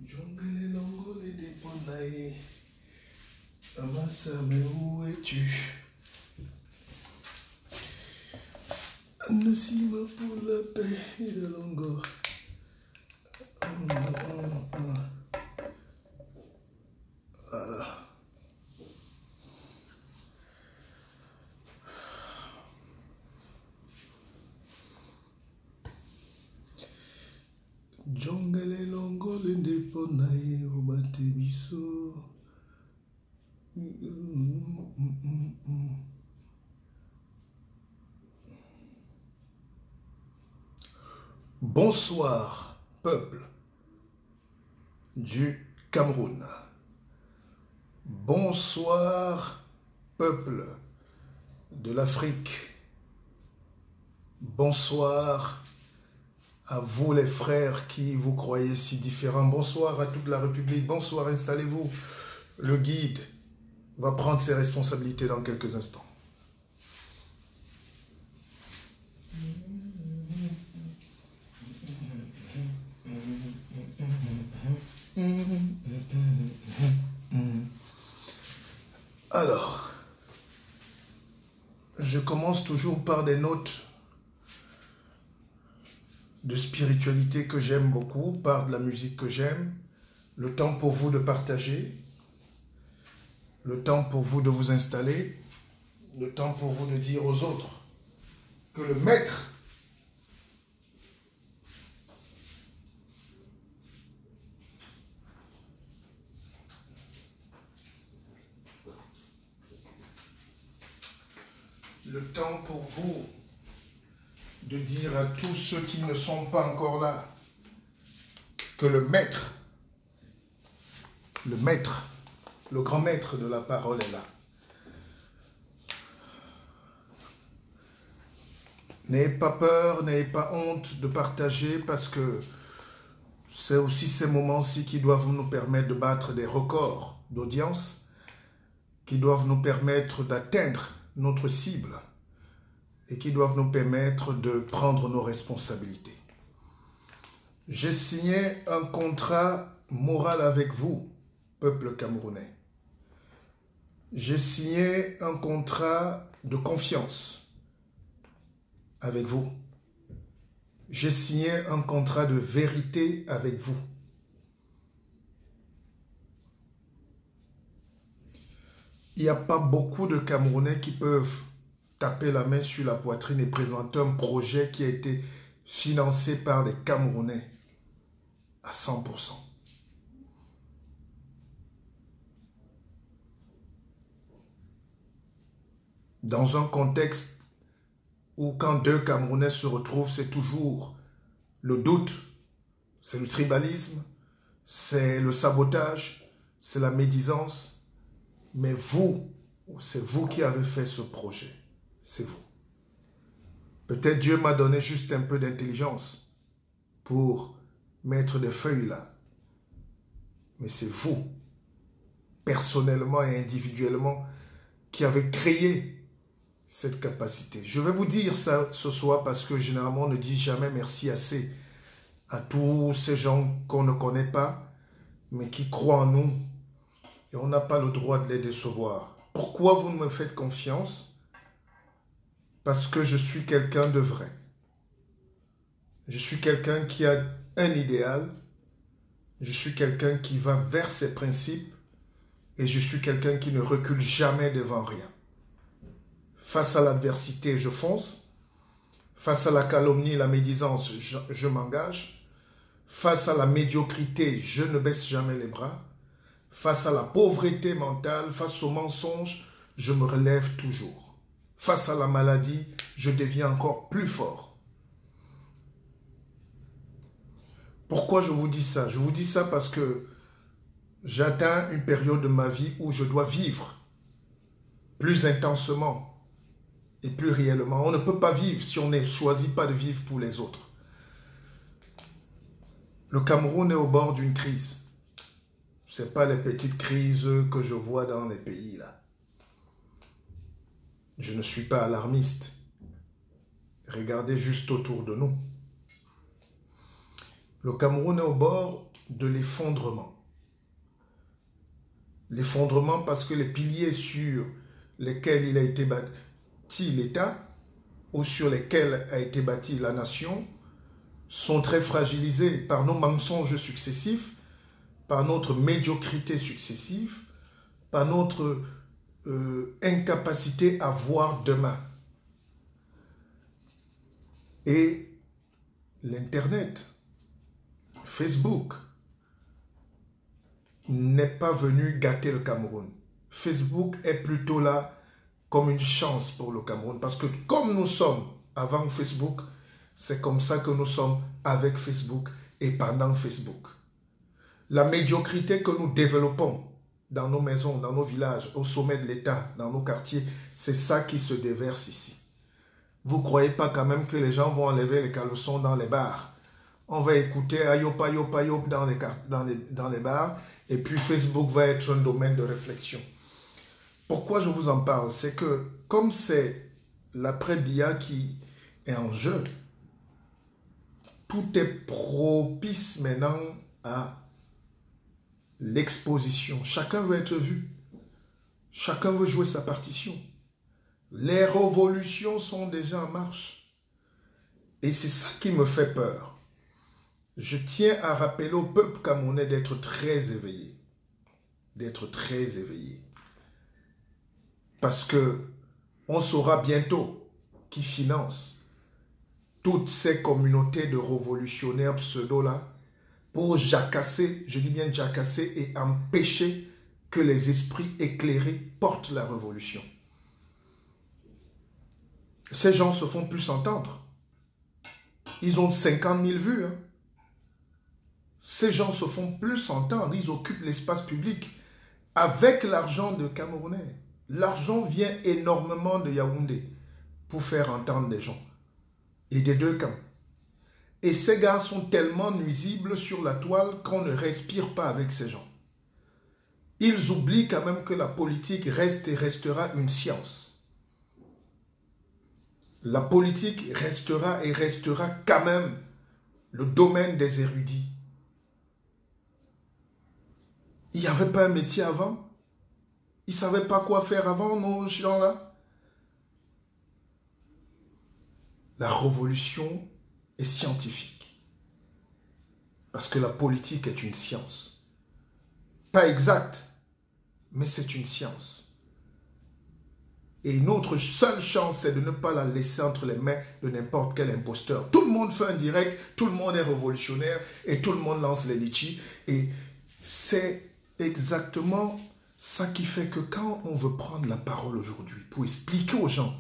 Jongele longole de ponae, Amasa, mais où es-tu? Anasima pour la paix et la longueur. Voilà. Jongele longole de ponae, Omate biso. Bonsoir, peuple du Cameroun. Bonsoir, peuple de l'Afrique. Bonsoir à vous les frères qui vous croyez si différents. Bonsoir à toute la République. Bonsoir, installez-vous. Le guide va prendre ses responsabilités dans quelques instants. Alors, je commence toujours par des notes de spiritualité que j'aime beaucoup, par de la musique que j'aime, le temps pour vous de partager, le temps pour vous de vous installer, le temps pour vous de dire aux autres que le maître pour vous de dire à tous ceux qui ne sont pas encore là que le maître, le grand maître de la parole est là. N'ayez pas peur, n'ayez pas honte de partager parce que c'est aussi ces moments-ci qui doivent nous permettre de battre des records d'audience, qui doivent nous permettre d'atteindre notre cible et qui doivent nous permettre de prendre nos responsabilités. J'ai signé un contrat moral avec vous, peuple camerounais. J'ai signé un contrat de confiance avec vous. J'ai signé un contrat de vérité avec vous. Il n'y a pas beaucoup de Camerounais qui peuvent taper la main sur la poitrine et présenter un projet qui a été financé par des Camerounais à 100%. Dans un contexte où quand deux Camerounais se retrouvent, c'est toujours le doute, c'est le tribalisme, c'est le sabotage, c'est la médisance. Mais vous, c'est vous qui avez fait ce projet. C'est vous. Peut-être Dieu m'a donné juste un peu d'intelligence pour mettre des feuilles là. Mais c'est vous, personnellement et individuellement, qui avez créé cette capacité. Je vais vous dire ça ce soir parce que généralement on ne dit jamais merci assez à tous ces gens qu'on ne connaît pas, mais qui croient en nous et on n'a pas le droit de les décevoir. Pourquoi vous me faites confiance? Parce que je suis quelqu'un de vrai. Je suis quelqu'un qui a un idéal. Je suis quelqu'un qui va vers ses principes. Et je suis quelqu'un qui ne recule jamais devant rien. Face à l'adversité, je fonce. Face à la calomnie, la médisance, je m'engage. Face à la médiocrité, je ne baisse jamais les bras. Face à la pauvreté mentale, face au mensonge, je me relève toujours. Face à la maladie, je deviens encore plus fort. Pourquoi je vous dis ça? Je vous dis ça parce que j'atteins une période de ma vie où je dois vivre plus intensément et plus réellement. On ne peut pas vivre si on ne choisit pas de vivre pour les autres. Le Cameroun est au bord d'une crise. Ce n'est pas les petites crises que je vois dans les pays là. Je ne suis pas alarmiste. Regardez juste autour de nous. Le Cameroun est au bord de l'effondrement. L'effondrement parce que les piliers sur lesquels il a été bâti l'État ou sur lesquels a été bâtie la nation sont très fragilisés par nos mensonges successifs, par notre médiocrité successive, par notre incapacité à voir demain. Et l'Internet, Facebook, n'est pas venu gâter le Cameroun. Facebook est plutôt là comme une chance pour le Cameroun. Parce que comme nous sommes avant Facebook, c'est comme ça que nous sommes avec Facebook et pendant Facebook. La médiocrité que nous développons dans nos maisons, dans nos villages, au sommet de l'État, dans nos quartiers, c'est ça qui se déverse ici. Vous ne croyez pas quand même que les gens vont enlever les caleçons dans les bars? On va écouter ayop, ayop, ayop dans les bars et puis Facebook va être un domaine de réflexion. Pourquoi je vous en parle? C'est que comme c'est l'après-BIA qui est en jeu, tout est propice maintenant à l'exposition. Chacun veut être vu. Chacun veut jouer sa partition. Les révolutions sont déjà en marche. Et c'est ça qui me fait peur. Je tiens à rappeler au peuple camerounais d'être très éveillé. D'être très éveillé. Parce que on saura bientôt qui finance toutes ces communautés de révolutionnaires pseudo-là pour jacasser, je dis bien jacasser et empêcher que les esprits éclairés portent la révolution. Ces gens se font plus entendre. Ils ont 50 000 vues. Hein. Ces gens se font plus entendre. Ils occupent l'espace public avec l'argent de Camerounais. L'argent vient énormément de Yaoundé pour faire entendre les gens. Et des deux camps. Et ces gars sont tellement nuisibles sur la toile qu'on ne respire pas avec ces gens. Ils oublient quand même que la politique reste et restera une science. La politique restera et restera quand même le domaine des érudits. Il n'y avait pas un métier avant. Ils ne savaient pas quoi faire avant, nos gens-là. La révolution est scientifique. Parce que la politique est une science. Pas exacte, mais c'est une science. Et notre seule chance, c'est de ne pas la laisser entre les mains de n'importe quel imposteur. Tout le monde fait un direct, tout le monde est révolutionnaire et tout le monde lance les litchis. Et c'est exactement ça qui fait que quand on veut prendre la parole aujourd'hui pour expliquer aux gens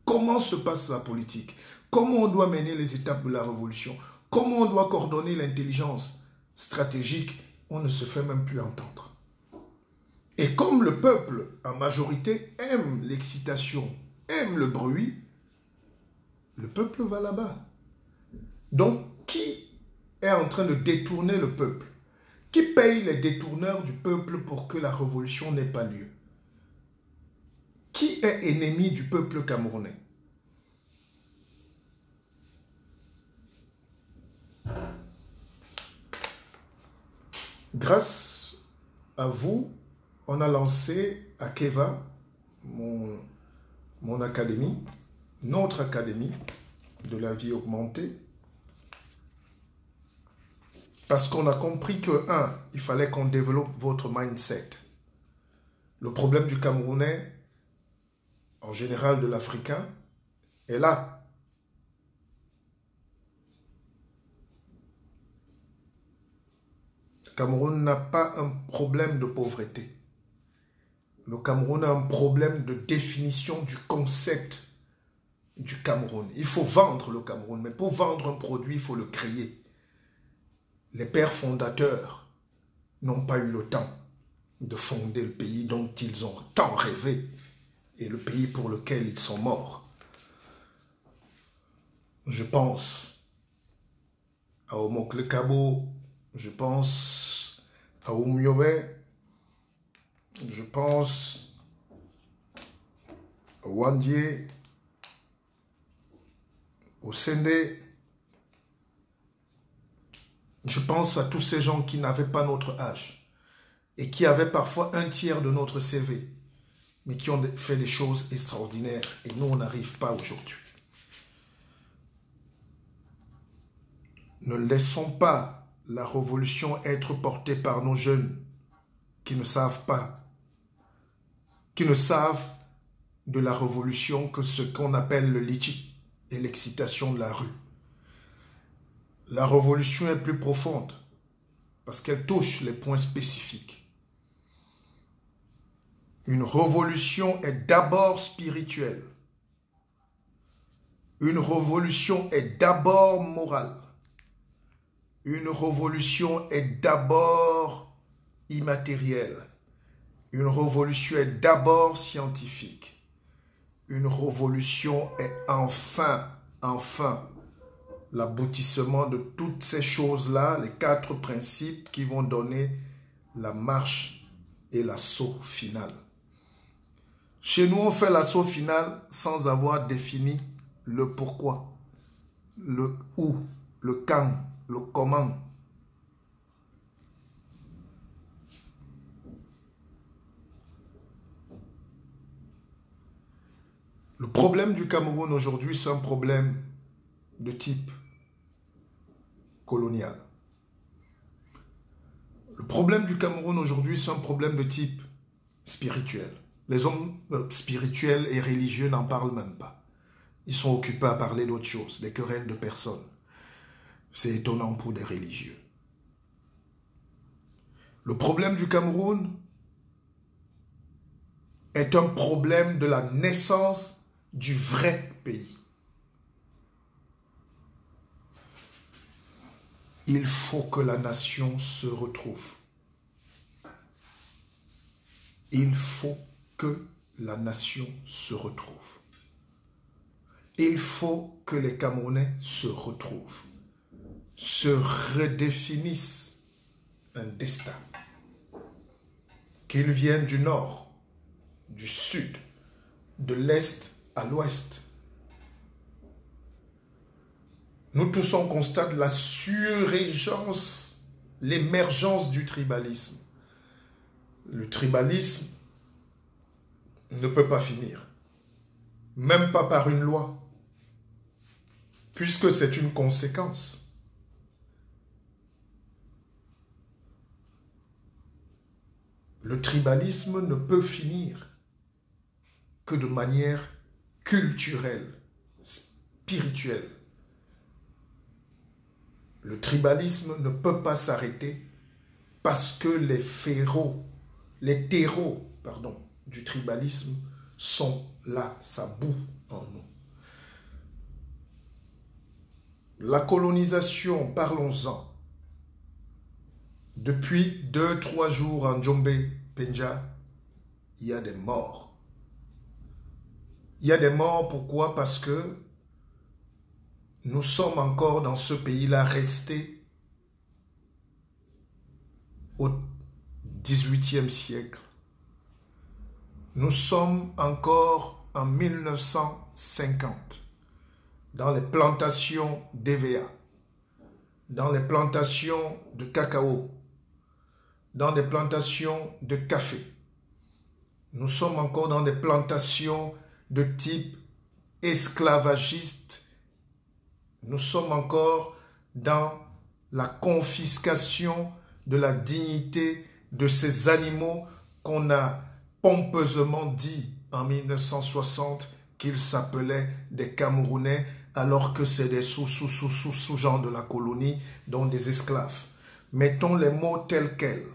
comment se passe la politique, comment on doit mener les étapes de la révolution, comment on doit coordonner l'intelligence stratégique, on ne se fait même plus entendre. Et comme le peuple, en majorité, aime l'excitation, aime le bruit, le peuple va là-bas. Donc, qui est en train de détourner le peuple? Qui paye les détourneurs du peuple pour que la révolution n'ait pas lieu? Qui est ennemi du peuple camerounais? Grâce à vous, on a lancé à Keva, mon académie, notre académie de la vie augmentée, parce qu'on a compris que, il fallait qu'on développe votre mindset. Le problème du Camerounais, en général de l'Africain, est là. Le Cameroun n'a pas un problème de pauvreté. Le Cameroun a un problème de définition du concept du Cameroun. Il faut vendre le Cameroun, mais pour vendre un produit, il faut le créer. Les pères fondateurs n'ont pas eu le temps de fonder le pays dont ils ont tant rêvé et le pays pour lequel ils sont morts. Je pense à Omokle Kabo, je pense à Oumyobe, je pense à Wandie, au Sende. Je pense à tous ces gens qui n'avaient pas notre âge et qui avaient parfois un tiers de notre CV, mais qui ont fait des choses extraordinaires et nous, on n'arrive pas aujourd'hui. Ne laissons pas la révolution être portée par nos jeunes qui ne savent pas, qui ne savent de la révolution que ce qu'on appelle le litchi et l'excitation de la rue. La révolution est plus profonde parce qu'elle touche les points spécifiques. Une révolution est d'abord spirituelle. Une révolution est d'abord morale. Une révolution est d'abord immatérielle. Une révolution est d'abord scientifique. Une révolution est enfin l'aboutissement de toutes ces choses-là, les 4 principes qui vont donner la marche et l'assaut final. Chez nous, on fait l'assaut final sans avoir défini le pourquoi, le où, le quand, le comment. Le problème du Cameroun aujourd'hui, c'est un problème de type colonial. Le problème du Cameroun aujourd'hui, c'est un problème de type spirituel. Les hommes spirituels et religieux n'en parlent même pas. Ils sont occupés à parler d'autre chose, des querelles de personnes. C'est étonnant pour des religieux. Le problème du Cameroun est un problème de la naissance du vrai pays. Il faut que la nation se retrouve. Il faut que la nation se retrouve. Il faut que les Camerounais se retrouvent, se redéfinissent un destin. Qu'ils viennent du nord, du sud, de l'est à l'ouest. Nous tous on constate la surrégence, l'émergence du tribalisme. Le tribalisme ne peut pas finir, même pas par une loi, puisque c'est une conséquence. Le tribalisme ne peut finir que de manière culturelle, spirituelle. Le tribalisme ne peut pas s'arrêter parce que les terreaux du tribalisme sont là, ça bout en nous. La colonisation, parlons-en. Depuis 2-3 jours en Djombe, Penja, il y a des morts. Il y a des morts, pourquoi? Parce que nous sommes encore dans ce pays-là restés au XVIIIe siècle. Nous sommes encore en 1950 dans les plantations d'EVA, dans les plantations de cacao, dans des plantations de café. Nous sommes encore dans des plantations de type esclavagiste. Nous sommes encore dans la confiscation de la dignité de ces animaux qu'on a pompeusement dit en 1960 qu'ils s'appelaient des Camerounais, alors que c'est des sous-gens de la colonie, dont des esclaves. Mettons les mots tels quels.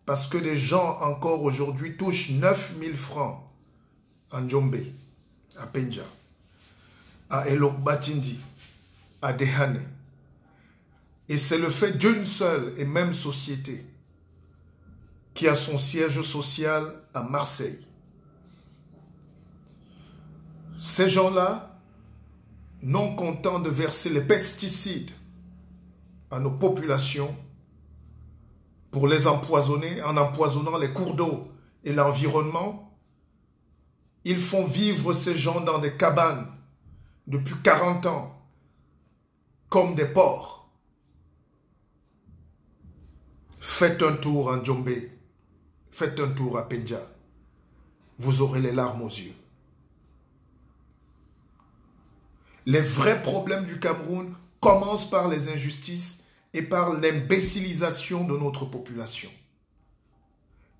Parce que des gens encore aujourd'hui touchent 9000 francs en Djombe, à Penja, à Elok Batindi, à Dehane. Et c'est le fait d'une seule et même société qui a son siège social à Marseille. Ces gens-là non content de verser les pesticides à nos populations pour les empoisonner en empoisonnant les cours d'eau et l'environnement, ils font vivre ces gens dans des cabanes depuis 40 ans comme des porcs. Faites un tour en Djombe, faites un tour à Penja, vous aurez les larmes aux yeux. Les vrais problèmes du Cameroun commencent par les injustices et par l'imbécilisation de notre population.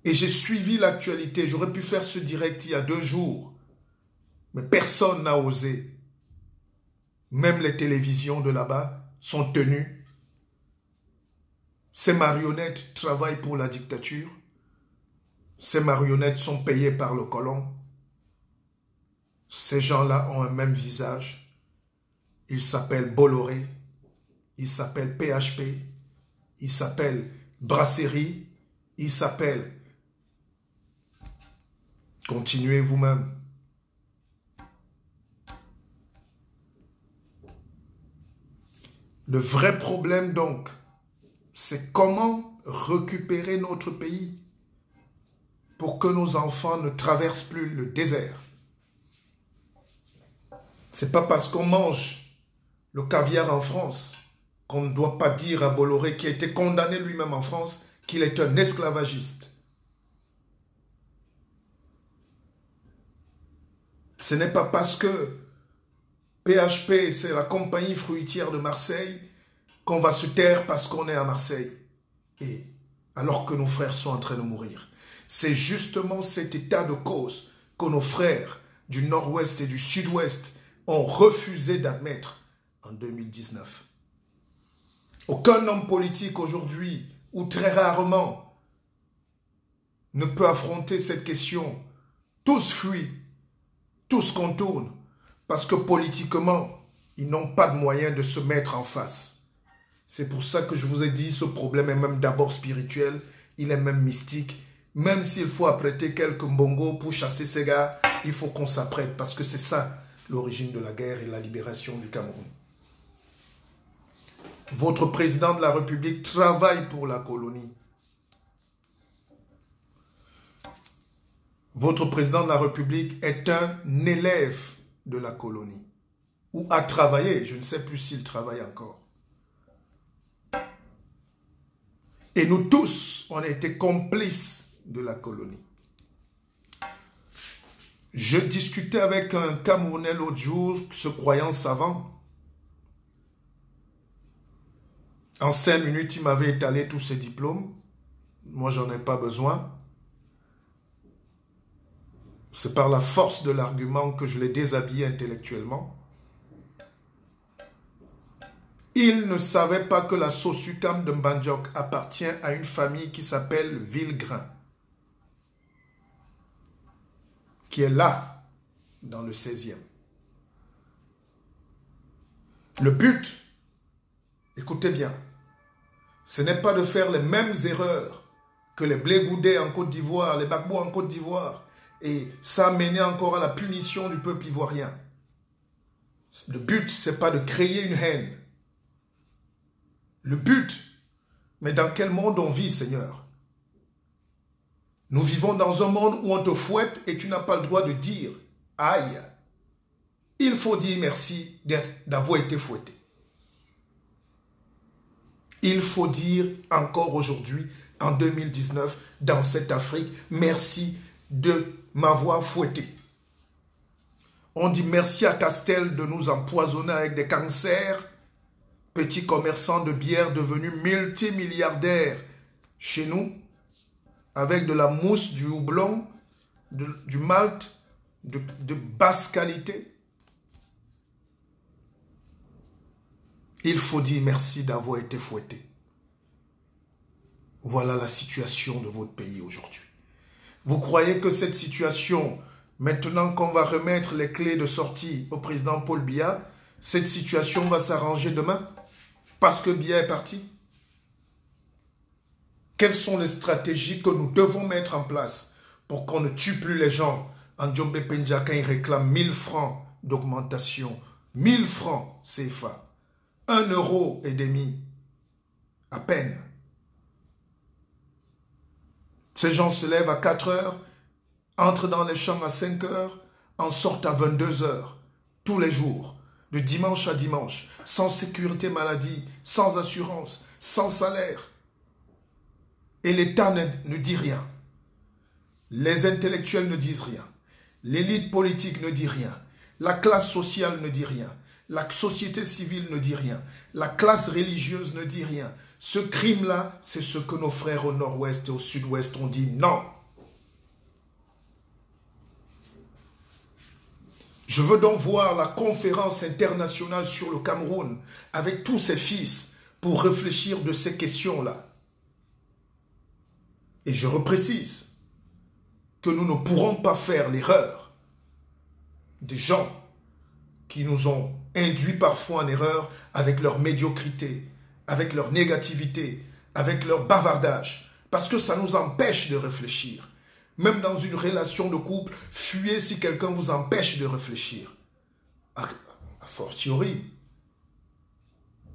Et j'ai suivi l'actualité, j'aurais pu faire ce direct il y a 2 jours, mais personne n'a osé. Même les télévisions de là-bas sont tenues. Ces marionnettes travaillent pour la dictature. Ces marionnettes sont payées par le colon. Ces gens-là ont un même visage. Ils s'appellent Bolloré, ils s'appellent PHP, ils s'appellent Brasserie, ils s'appellent... Continuez vous-même. Le vrai problème donc, c'est comment récupérer notre pays pour que nos enfants ne traversent plus le désert. C'est pas parce qu'on mange le caviar en France qu'on ne doit pas dire à Bolloré, qui a été condamné lui-même en France, qu'il est un esclavagiste. Ce n'est pas parce que PHP, c'est la compagnie fruitière de Marseille, qu'on va se taire parce qu'on est à Marseille. Et alors que nos frères sont en train de mourir. C'est justement cet état de cause que nos frères du nord-ouest et du sud-ouest ont refusé d'admettre en 2019. Aucun homme politique aujourd'hui, ou très rarement, ne peut affronter cette question. Tous fuient, tous contournent, parce que politiquement, ils n'ont pas de moyen de se mettre en face. C'est pour ça que je vous ai dit, ce problème est même d'abord spirituel, il est même mystique. Même s'il faut apprêter quelques mbongos pour chasser ces gars, il faut qu'on s'apprête, parce que c'est ça l'origine de la guerre et la libération du Cameroun. Votre président de la République travaille pour la colonie. Votre président de la République est un élève de la colonie. Ou a travaillé, je ne sais plus s'il travaille encore. Et nous tous, on a été complices de la colonie. Je discutais avec un Camerounais l'autre jour, se croyant savant. En 5 minutes, il m'avait étalé tous ses diplômes. Moi, j'en ai pas besoin. C'est par la force de l'argument que je l'ai déshabillé intellectuellement. Il ne savait pas que la Sosucam de Mbandjok appartient à une famille qui s'appelle Villegrain, qui est là, dans le 16e. Le but, écoutez bien, ce n'est pas de faire les mêmes erreurs que les Blé-Goudé en Côte d'Ivoire, les Gbagbo en Côte d'Ivoire, et ça a mené encore à la punition du peuple ivoirien. Le but, ce n'est pas de créer une haine. Le but, mais dans quel monde on vit, Seigneur? Nous vivons dans un monde où on te fouette et tu n'as pas le droit de dire « Aïe ». Il faut dire merci d'avoir été fouetté. Il faut dire encore aujourd'hui, en 2019, dans cette Afrique, merci de m'avoir fouetté. On dit merci à Castel de nous empoisonner avec des cancers. Petit commerçant de bière devenu multimilliardaire chez nous, avec de la mousse, du houblon, du malt de basse qualité. Il faut dire merci d'avoir été fouetté. Voilà la situation de votre pays aujourd'hui. Vous croyez que cette situation, maintenant qu'on va remettre les clés de sortie au président Paul Biya, cette situation va s'arranger demain parce que Biya est parti? Quelles sont les stratégies que nous devons mettre en place pour qu'on ne tue plus les gens en Djombe Penja quand ils réclament 1000 francs d'augmentation, 1000 francs CFA. 1,5 € à peine. Ces gens se lèvent à 4 heures, entrent dans les champs à 5 heures, en sortent à 22 heures, tous les jours, de dimanche à dimanche, sans sécurité maladie, sans assurance, sans salaire. Et l'État ne dit rien. Les intellectuels ne disent rien. L'élite politique ne dit rien. La classe sociale ne dit rien. La société civile ne dit rien. La classe religieuse ne dit rien. Ce crime-là, c'est ce que nos frères au nord-ouest et au sud-ouest ont dit non. Je veux donc voir la conférence internationale sur le Cameroun avec tous ses fils pour réfléchir de ces questions-là. Et je reprécise que nous ne pourrons pas faire l'erreur des gens qui nous ont induits parfois en erreur avec leur médiocrité, avec leur négativité, avec leur bavardage, parce que ça nous empêche de réfléchir. Même dans une relation de couple, fuyez si quelqu'un vous empêche de réfléchir. A fortiori,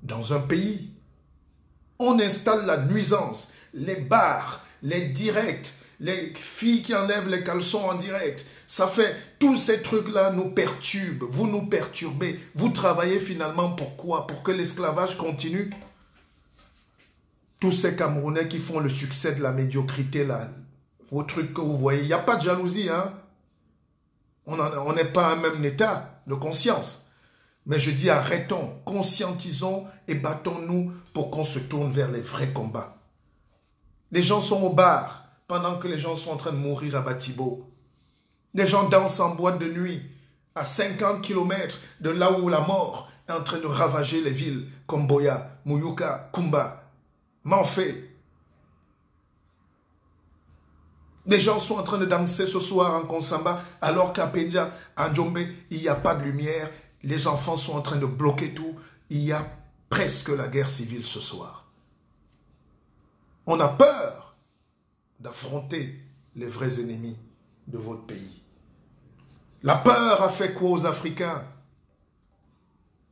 dans un pays, on installe la nuisance, les bars, les directs, les filles qui enlèvent les caleçons en direct. Ça fait, tous ces trucs-là nous perturbent, vous nous perturbez. Vous travaillez finalement pour quoi? Pour que l'esclavage continue? Tous ces Camerounais qui font le succès de la médiocrité, là, vos trucs que vous voyez, il n'y a pas de jalousie, hein? On n'est pas un même état de conscience. Mais je dis arrêtons, conscientisons et battons-nous pour qu'on se tourne vers les vrais combats. Les gens sont au bar pendant que les gens sont en train de mourir à Batibo. Les gens dansent en boîte de nuit à 50 km de là où la mort est en train de ravager les villes comme Boya, Mouyouka, Kumba, Manfé. Les gens sont en train de danser ce soir en Konsamba alors qu'à Penja, en Djombe, il n'y a pas de lumière. Les enfants sont en train de bloquer tout. Il y a presque la guerre civile ce soir. On a peur d'affronter les vrais ennemis de votre pays. La peur a fait quoi aux Africains?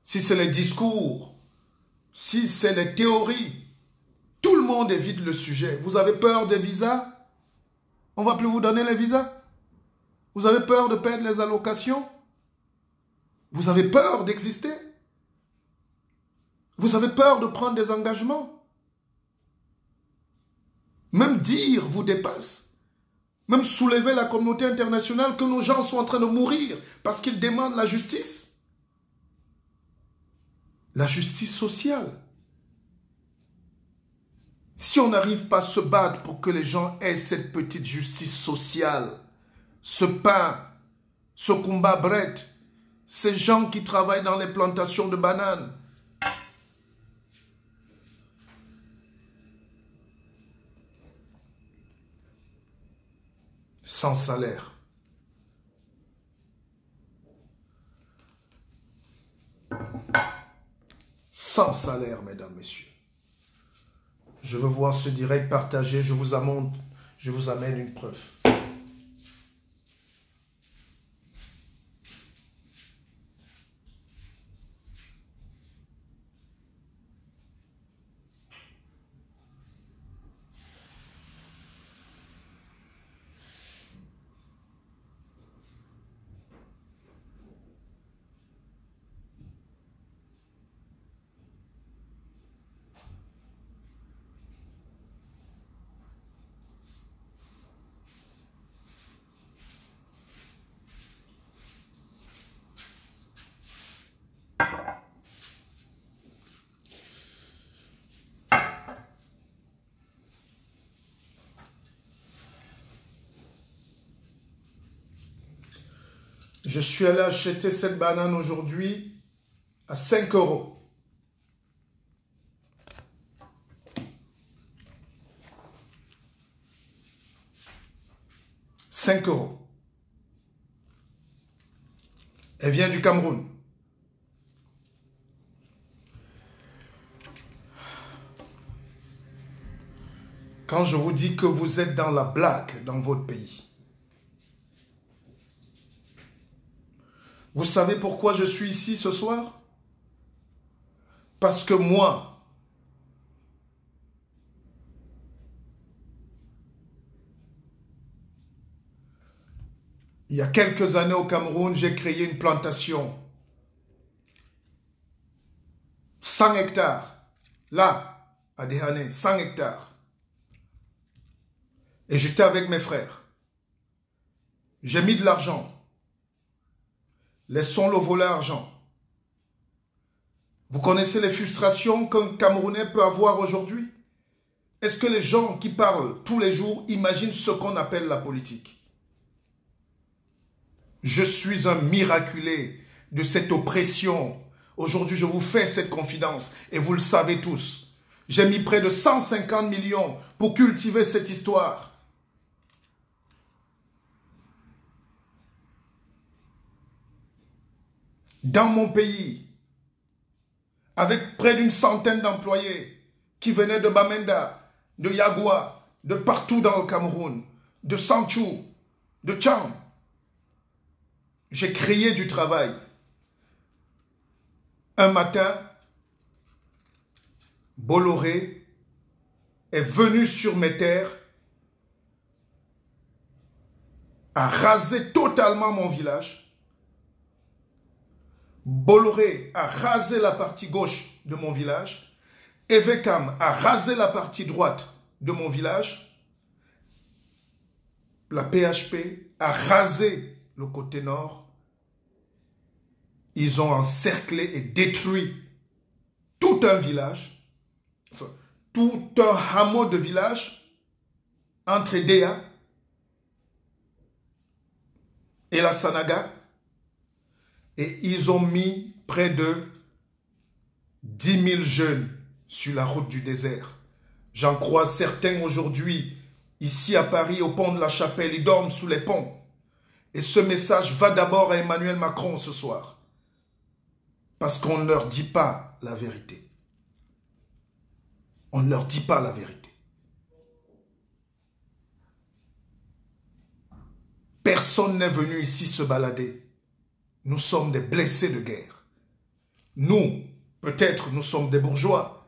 Si c'est les discours, si c'est les théories, tout le monde évite le sujet. Vous avez peur des visas? On ne va plus vous donner les visas? Vous avez peur de perdre les allocations? Vous avez peur d'exister? Vous avez peur de prendre des engagements? Même dire vous dépasse. Même soulever la communauté internationale que nos gens sont en train de mourir parce qu'ils demandent la justice. La justice sociale. Si on n'arrive pas à se battre pour que les gens aient cette petite justice sociale, ce pain, ce combat bret, ces gens qui travaillent dans les plantations de bananes, sans salaire. Sans salaire, mesdames, messieurs. Je veux voir ce direct partagé. Je vous amène une preuve. Je suis allé acheter cette banane aujourd'hui à 5 €. €. Elle vient du Cameroun. Quand je vous dis que vous êtes dans la blague dans votre pays, Vous savez pourquoi je suis ici ce soir? Parce que moi, il y a quelques années au Cameroun, j'ai créé une plantation. 100 hectares. Là, à Dehane, 100 hectares. Et j'étais avec mes frères. J'ai mis de l'argent. Laissons le volet argent. Vous connaissez les frustrations qu'un Camerounais peut avoir aujourd'hui? Est-ce que les gens qui parlent tous les jours imaginent ce qu'on appelle la politique? Je suis un miraculé de cette oppression. Aujourd'hui, je vous fais cette confidence et vous le savez tous. J'ai mis près de 150 millions pour cultiver cette histoire. Dans mon pays, avec près d'une centaine d'employés qui venaient de Bamenda, de Yagua, de partout dans le Cameroun, de Sanchou, de Tcham. J'ai créé du travail. Un matin, Bolloré est venu sur mes terres, a rasé totalement mon village. Bolloré a rasé la partie gauche de mon village. Evekam a rasé la partie droite de mon village. La PHP a rasé le côté nord. Ils ont encerclé et détruit tout un village, enfin, tout un hameau de village entre Edea et la Sanaga. Et ils ont mis près de 10 000 jeunes sur la route du désert. J'en croise certains aujourd'hui, ici à Paris, au pont de la Chapelle, ils dorment sous les ponts. Et ce message va d'abord à Emmanuel Macron ce soir. Parce qu'on ne leur dit pas la vérité. On ne leur dit pas la vérité. Personne n'est venu ici se balader. Nous sommes des blessés de guerre. Nous, peut-être, nous sommes des bourgeois,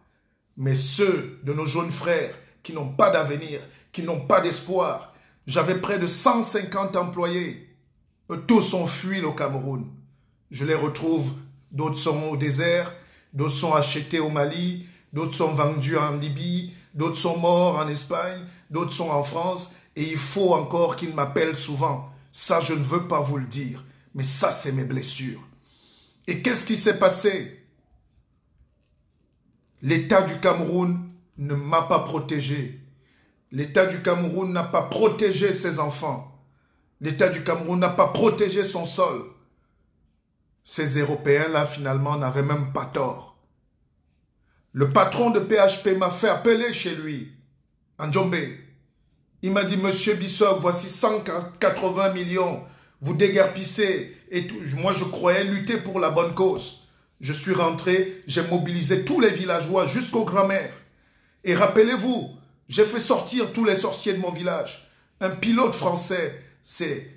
mais ceux de nos jeunes frères qui n'ont pas d'avenir, qui n'ont pas d'espoir, j'avais près de 150 employés. Eux tous ont fui le Cameroun. Je les retrouve, d'autres sont au désert, d'autres sont achetés au Mali, d'autres sont vendus en Libye, d'autres sont morts en Espagne, d'autres sont en France, et il faut encore qu'ils m'appellent souvent. Ça, je ne veux pas vous le dire. Mais ça, c'est mes blessures. Et qu'est-ce qui s'est passé? L'État du Cameroun ne m'a pas protégé. L'État du Cameroun n'a pas protégé ses enfants. L'État du Cameroun n'a pas protégé son sol. Ces Européens-là, finalement, n'avaient même pas tort. Le patron de PHP m'a fait appeler chez lui, en Djombe. Il m'a dit, Monsieur Bissok, voici 180 millions. Vous déguerpissez et tout. Moi, je croyais lutter pour la bonne cause. Je suis rentré, j'ai mobilisé tous les villageois jusqu'aux grands-mères. Et rappelez-vous, j'ai fait sortir tous les sorciers de mon village. Un pilote français s'est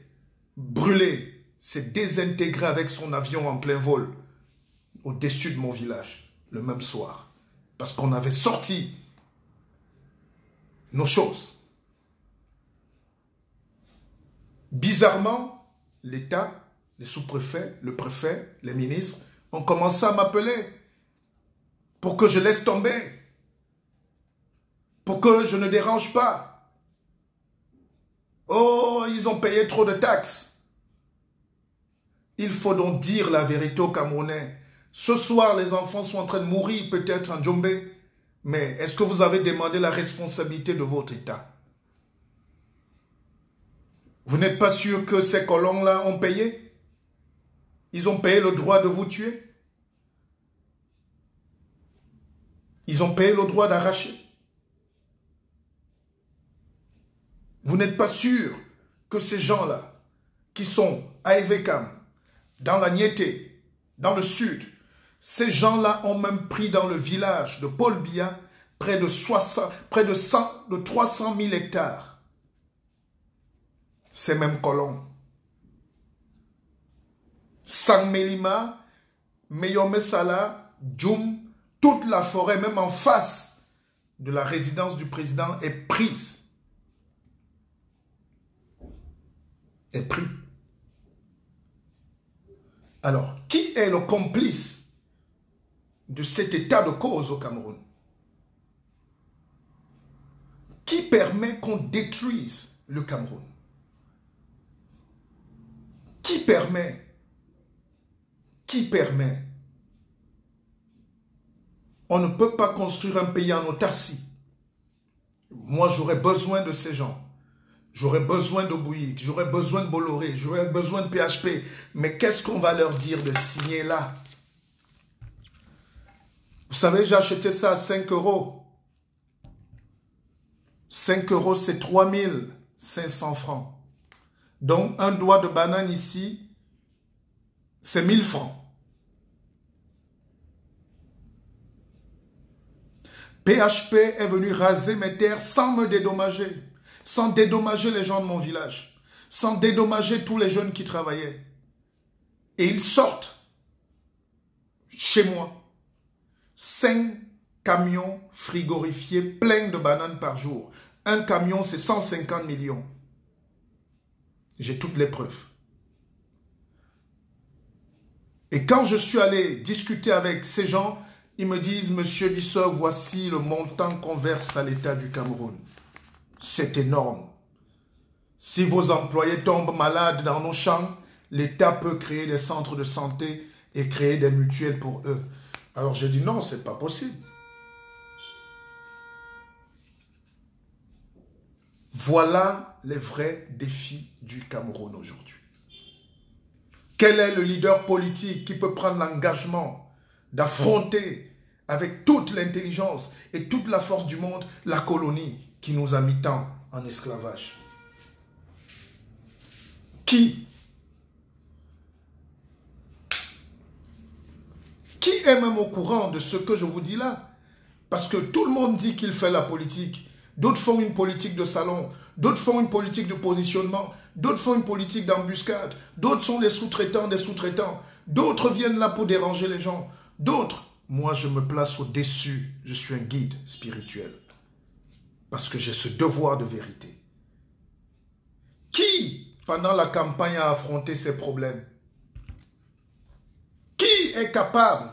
brûlé, s'est désintégré avec son avion en plein vol au-dessus de mon village, le même soir. Parce qu'on avait sorti nos choses. Bizarrement, l'État, les sous-préfets, le préfet, les ministres ont commencé à m'appeler pour que je laisse tomber, pour que je ne dérange pas. Oh, ils ont payé trop de taxes. Il faut donc dire la vérité aux Camerounais. Ce soir, les enfants sont en train de mourir peut-être en Djombe, mais est-ce que vous avez demandé la responsabilité de votre État? Vous n'êtes pas sûr que ces colons-là ont payé? Ils ont payé le droit de vous tuer? Ils ont payé le droit d'arracher? Vous n'êtes pas sûr que ces gens-là, qui sont à Evekam, dans la Niété, dans le sud, ces gens-là ont même pris dans le village de Paul Biya près de 300 000 hectares. Ces mêmes colons. Sangmelima, Meyome Sala, Djoum, toute la forêt, même en face de la résidence du président, est prise. Est pris. Alors, qui est le complice de cet état de cause au Cameroun? Qui permet qu'on détruise le Cameroun? Qui permet? On ne peut pas construire un pays en autarcie. Moi, j'aurais besoin de ces gens. J'aurais besoin de Bouygues, j'aurais besoin de Bolloré, j'aurais besoin de PHP. Mais qu'est-ce qu'on va leur dire de signer là? Vous savez, j'ai acheté ça à 5 €. 5 €, c'est 3500 francs. Donc, un doigt de banane ici, c'est 1000 francs. PHP est venu raser mes terres sans me dédommager, sans dédommager les gens de mon village, sans dédommager tous les jeunes qui travaillaient. Et ils sortent chez moi 5 camions frigorifiés pleins de bananes par jour. Un camion, c'est 150 millions. J'ai toutes les preuves. Et quand je suis allé discuter avec ces gens, ils me disent, Monsieur Bissau, voici le montant qu'on verse à l'État du Cameroun. C'est énorme. Si vos employés tombent malades dans nos champs, l'État peut créer des centres de santé et créer des mutuelles pour eux. Alors j'ai dit non, c'est pas possible. Voilà les vrais défis du Cameroun aujourd'hui. Quel est le leader politique qui peut prendre l'engagement d'affronter avec toute l'intelligence et toute la force du monde la colonie qui nous a mis tant en esclavage? Qui est même au courant de ce que je vous dis là? Parce que tout le monde dit qu'il fait la politique. D'autres font une politique de salon, d'autres font une politique de positionnement, d'autres font une politique d'embuscade, d'autres sont des sous-traitants des sous-traitants, d'autres viennent là pour déranger les gens, d'autres, moi je me place au-dessus, je suis un guide spirituel, parce que j'ai ce devoir de vérité. Qui, pendant la campagne, a affronté ces problèmes? Qui est capable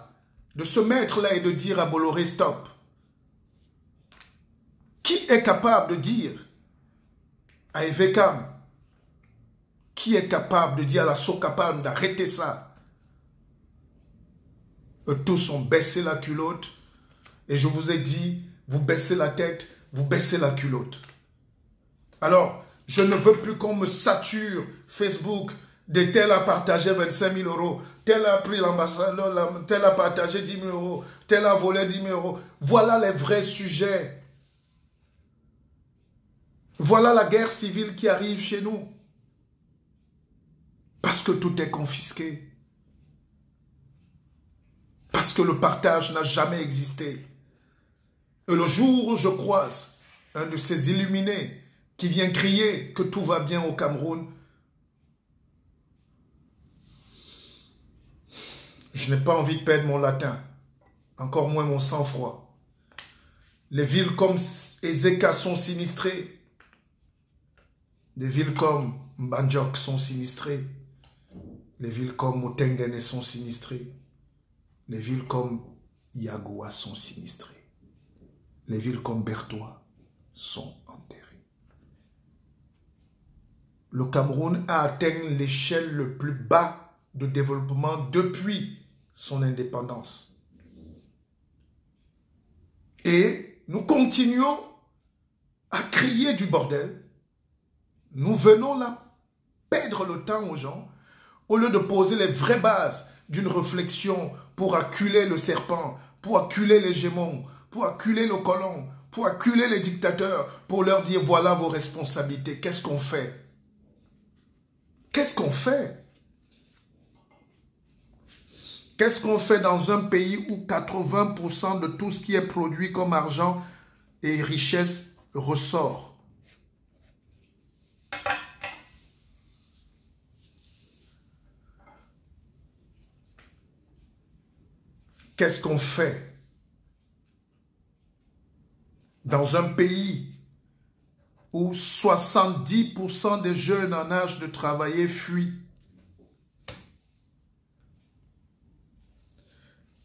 de se mettre là et de dire à Bolloré stop? Qui est capable de dire à Evekam? Qui est capable de dire à la Sokapalm d'arrêter ça? Eux tous ont baissé la culotte. Et je vous ai dit, vous baissez la tête, vous baissez la culotte. Alors, je ne veux plus qu'on me sature Facebook de tel a partagé 25 000 €, tel a pris l'ambassadeur, tel a partagé 10 000 €, tel a volé 10 000 €. Voilà les vrais sujets. Voilà la guerre civile qui arrive chez nous. Parce que tout est confisqué. Parce que le partage n'a jamais existé. Et le jour où je croise un de ces illuminés qui vient crier que tout va bien au Cameroun, je n'ai pas envie de perdre mon latin, encore moins mon sang-froid. Les villes comme Ezeka sont sinistrées. Des villes comme Mbandjok sont sinistrées. Les villes comme Motengene sont sinistrées. Les villes comme Yagoua sont sinistrées. Les villes comme Bertois sont enterrées. Le Cameroun a atteint l'échelle le plus bas de développement depuis son indépendance. Et nous continuons à crier du bordel. Nous venons là perdre le temps aux gens au lieu de poser les vraies bases d'une réflexion pour acculer le serpent, pour acculer les gémons, pour acculer le colon, pour acculer les dictateurs, pour leur dire voilà vos responsabilités. Qu'est-ce qu'on fait? Qu'est-ce qu'on fait? Qu'est-ce qu'on fait dans un pays où 80% de tout ce qui est produit comme argent et richesse ressort? Qu'est-ce qu'on fait dans un pays où 70% des jeunes en âge de travailler fuient?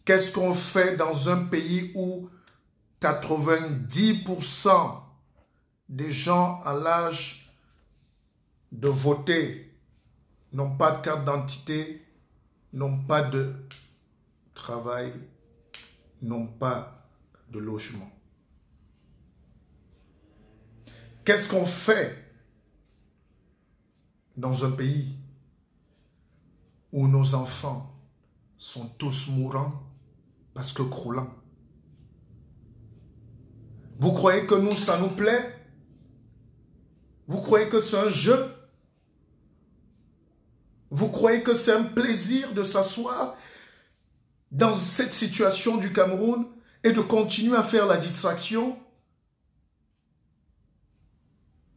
Qu'est-ce qu'on fait dans un pays où 90% des gens à l'âge de voter n'ont pas de carte d'identité, n'ont pas de travail, n'ont pas de logement? Qu'est-ce qu'on fait dans un pays où nos enfants sont tous mourants parce que croulants? Vous croyez que nous, ça nous plaît? Vous croyez que c'est un jeu? Vous croyez que c'est un plaisir de s'asseoir dans cette situation du Cameroun et de continuer à faire la distraction?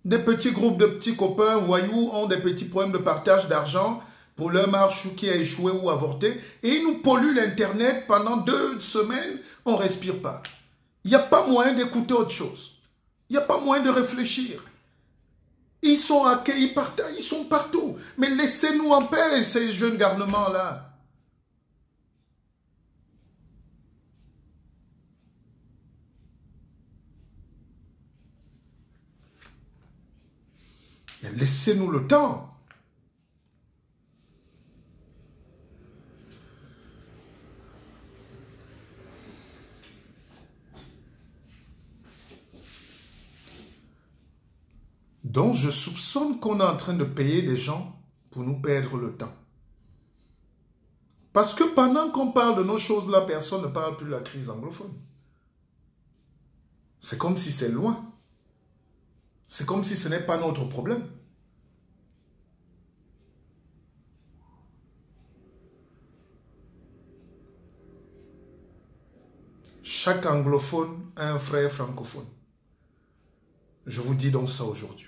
Des petits groupes de petits copains voyous ont des petits problèmes de partage d'argent pour leur marche qui a échoué ou avorté et ils nous polluent l'Internet pendant 2 semaines, on ne respire pas. Il n'y a pas moyen d'écouter autre chose. Il n'y a pas moyen de réfléchir. Ils sont accueillis partout, ils sont partout. Mais laissez-nous en paix, ces jeunes garnements-là. Mais laissez-nous le temps. Donc, je soupçonne qu'on est en train de payer des gens pour nous perdre le temps. Parce que pendant qu'on parle de nos choses-là, personne ne parle plus de la crise anglophone. C'est comme si c'est loin. C'est comme si ce n'est pas notre problème. Chaque anglophone a un frère francophone. Je vous dis donc ça aujourd'hui.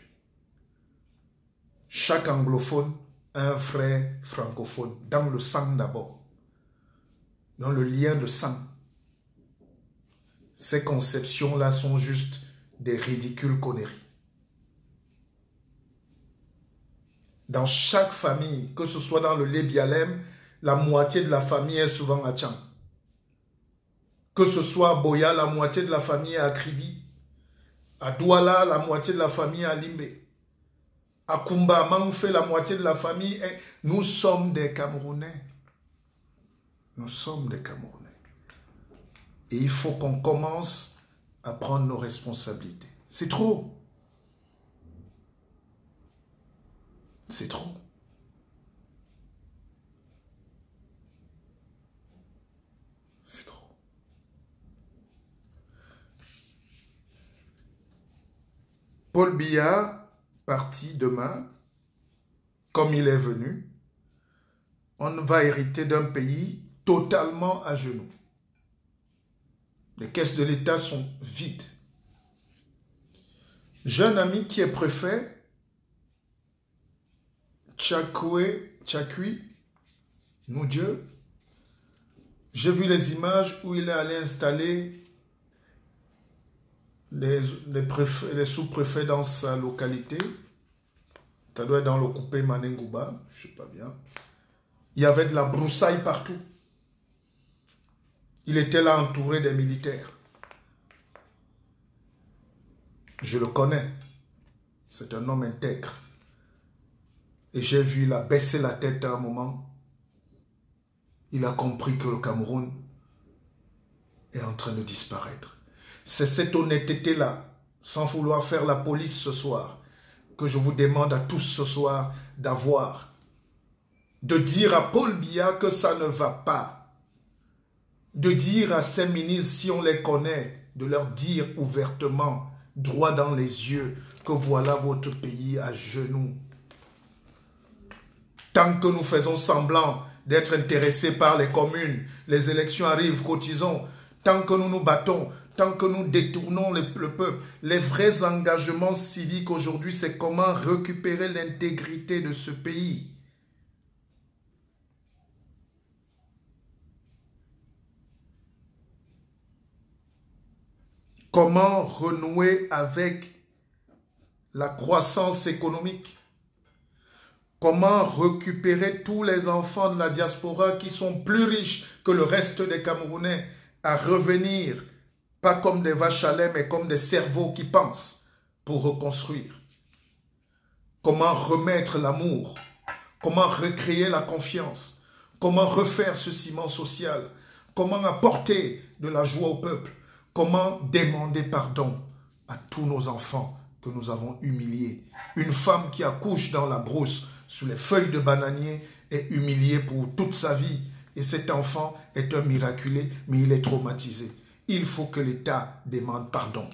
Chaque anglophone a un frère francophone, dans le sang d'abord, dans le lien de sang. Ces conceptions-là sont juste des ridicules conneries. Dans chaque famille, que ce soit dans le Lébialem, la moitié de la famille est souvent à Tchang. Que ce soit à Boya, la moitié de la famille est à Kribi. À Douala, la moitié de la famille est à Limbe. À Kumba, Mangoufe, la moitié de la famille est... Nous sommes des Camerounais. Nous sommes des Camerounais. Et il faut qu'on commence à prendre nos responsabilités. C'est trop. C'est trop. C'est trop. Paul Biya, parti demain, comme il est venu, on va hériter d'un pays totalement à genoux. Les caisses de l'État sont vides. J'ai un ami qui est préfet, Tchakui, Noudieu. J'ai vu les images où il est allé installer les sous-préfets dans sa localité. Ça doit être dans le coupé Manengouba, je ne sais pas bien. Il y avait de la broussaille partout. Il était là entouré des militaires. Je le connais. C'est un homme intègre. Et j'ai vu, il a baissé la tête à un moment. Il a compris que le Cameroun est en train de disparaître. C'est cette honnêteté-là, sans vouloir faire la police ce soir, que je vous demande à tous ce soir d'avoir. De dire à Paul Biya que ça ne va pas. De dire à ces ministres, si on les connaît, de leur dire ouvertement, droit dans les yeux, que voilà votre pays à genoux. Tant que nous faisons semblant d'être intéressés par les communes, les élections arrivent, cotisons. Tant que nous nous battons, tant que nous détournons le peuple, les vrais engagements civiques aujourd'hui, c'est comment récupérer l'intégrité de ce pays. Comment renouer avec la croissance économique? Comment récupérer tous les enfants de la diaspora qui sont plus riches que le reste des Camerounais à revenir, pas comme des vaches à lait, mais comme des cerveaux qui pensent pour reconstruire? Comment remettre l'amour? Comment recréer la confiance? Comment refaire ce ciment social? Comment apporter de la joie au peuple? Comment demander pardon à tous nos enfants que nous avons humiliés? Une femme qui accouche dans la brousse sous les feuilles de bananier est humiliée pour toute sa vie. Et cet enfant est un miraculé, mais il est traumatisé. Il faut que l'État demande pardon.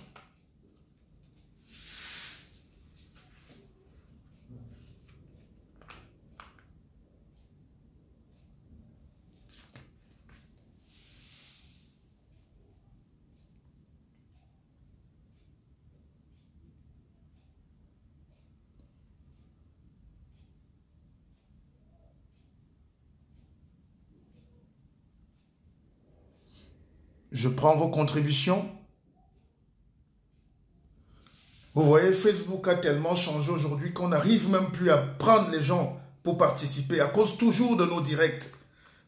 Je prends vos contributions. Vous voyez, Facebook a tellement changé aujourd'hui qu'on n'arrive même plus à prendre les gens pour participer à cause toujours de nos directs.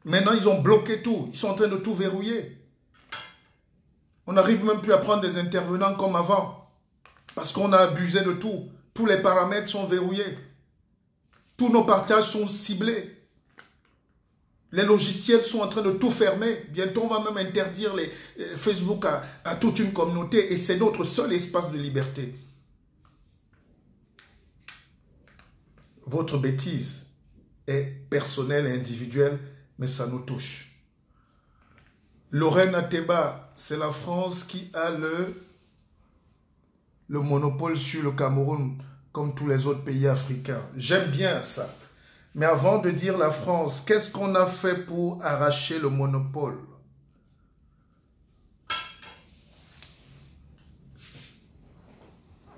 Maintenant, ils ont bloqué tout. Ils sont en train de tout verrouiller. On n'arrive même plus à prendre des intervenants comme avant parce qu'on a abusé de tout. Tous les paramètres sont verrouillés. Tous nos partages sont ciblés. Les logiciels sont en train de tout fermer. Bientôt, on va même interdire les Facebook à toute une communauté et c'est notre seul espace de liberté. Votre bêtise est personnelle et individuelle, mais ça nous touche. Lorraine Ateba, c'est la France qui a le monopole sur le Cameroun, comme tous les autres pays africains. J'aime bien ça. Mais avant de dire la France, qu'est-ce qu'on a fait pour arracher le monopole?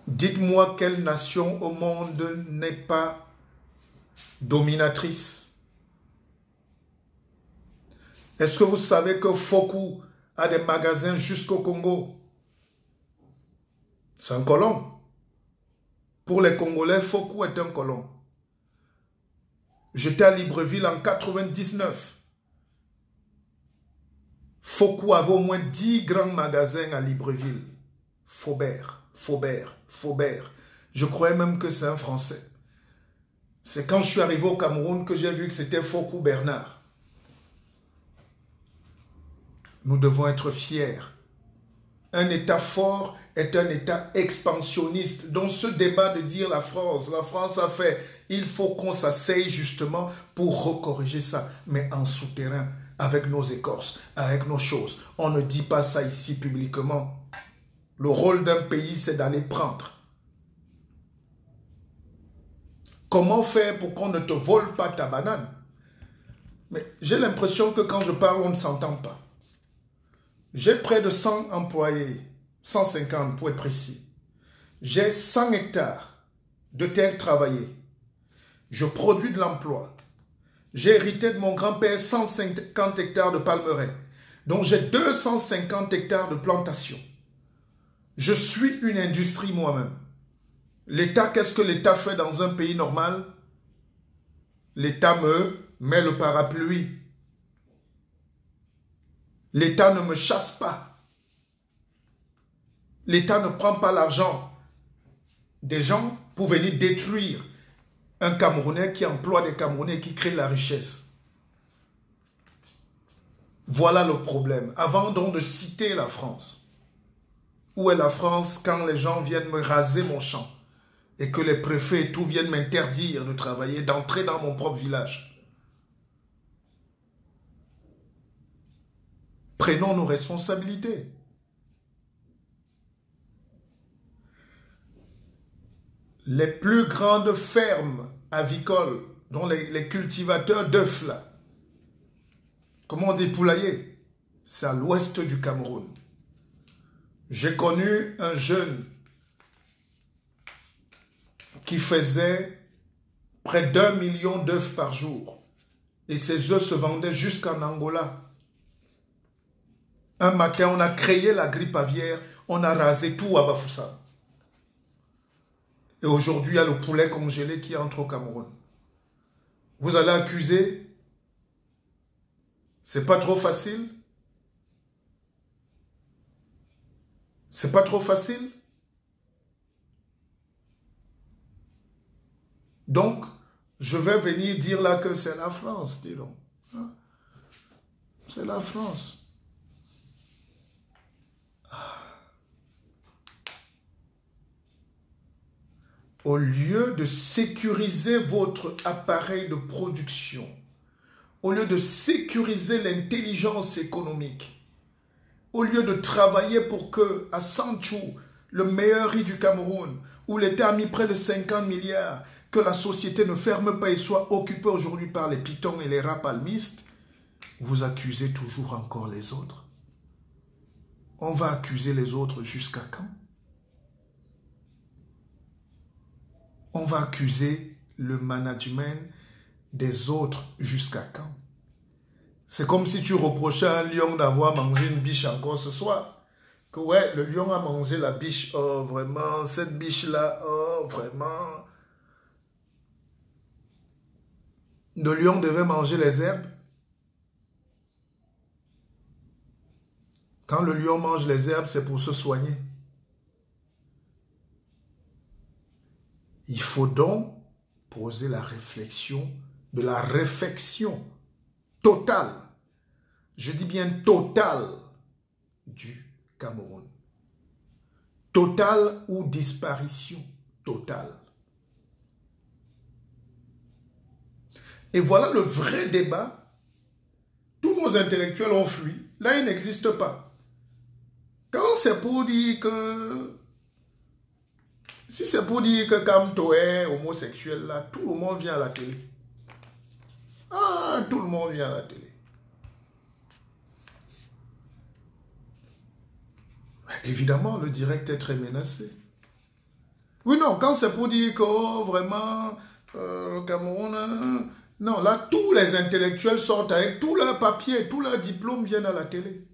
Dites-moi quelle nation au monde n'est pas dominatrice. Est-ce que vous savez que Fokou a des magasins jusqu'au Congo? C'est un colon. Pour les Congolais, Fokou est un colon. J'étais à Libreville en 99. Fokou avait au moins 10 grands magasins à Libreville. Faubert. Je croyais même que c'est un Français. C'est quand je suis arrivé au Cameroun que j'ai vu que c'était Fokou Bernard. Nous devons être fiers. Un État fort est un État expansionniste. Donc ce débat de dire la France a fait, il faut qu'on s'asseye justement pour recorriger ça, mais en souterrain, avec nos écorces, avec nos choses. On ne dit pas ça ici publiquement. Le rôle d'un pays, c'est d'aller prendre. Comment faire pour qu'on ne te vole pas ta banane? Mais j'ai l'impression que quand je parle, on ne s'entend pas. J'ai près de 100 employés, 150 pour être précis. J'ai 100 hectares de terre travaillée. Je produis de l'emploi. J'ai hérité de mon grand-père 150 hectares de palmeraies. Donc j'ai 250 hectares de plantation. Je suis une industrie moi-même. L'État, qu'est-ce que l'État fait dans un pays normal? L'État me met le parapluie. L'État ne me chasse pas. L'État ne prend pas l'argent des gens pour venir détruire un Camerounais qui emploie des Camerounais qui crée la richesse. Voilà le problème. Avant donc de citer la France, où est la France quand les gens viennent me raser mon champ et que les préfets et tout viennent m'interdire de travailler, d'entrer dans mon propre village? Prenons nos responsabilités. Les plus grandes fermes avicoles, dont les cultivateurs d'œufs là, comment on dit poulailler, c'est à l'ouest du Cameroun. J'ai connu un jeune qui faisait près d'1 million d'œufs par jour. Et ces œufs se vendaient jusqu'en Angola. Un matin, on a créé la grippe aviaire, On a rasé tout à Bafoussam. Et aujourd'hui, il y a le poulet congelé qui entre au Cameroun. Vous allez accuser? C'est pas trop facile? C'est pas trop facile? Donc, je vais venir dire là que c'est la France, dis donc. C'est la France. Au lieu de sécuriser votre appareil de production, au lieu de sécuriser l'intelligence économique, au lieu de travailler pour que à Sanchou, le meilleur riz du Cameroun, où l'État a mis près de 50 milliards, que la société ne ferme pas et soit occupée aujourd'hui par les pitons et les rats palmistes, vous accusez toujours encore les autres. On va accuser les autres jusqu'à quand? On va accuser le management des autres jusqu'à quand? C'est comme si tu reprochais à un lion d'avoir mangé une biche encore ce soir. Que ouais, le lion a mangé la biche, oh vraiment, cette biche-là, oh vraiment. Le lion devait manger les herbes. Quand le lion mange les herbes, c'est pour se soigner. Il faut donc poser la réflexion, de la réflexion totale, je dis bien totale, du Cameroun. Totale ou disparition totale. Et voilà le vrai débat. Tous nos intellectuels ont fui. Là, il n'existe pas. Quand c'est pour dire que... Si c'est pour dire que Kamto est homosexuel, là, tout le monde vient à la télé. Ah, tout le monde vient à la télé. Évidemment, le direct est très menacé. Oui, non, quand c'est pour dire que, oh, vraiment, le Cameroun... non, là, tous les intellectuels sortent avec tous leurs papiers, tous leurs diplômes viennent à la télé.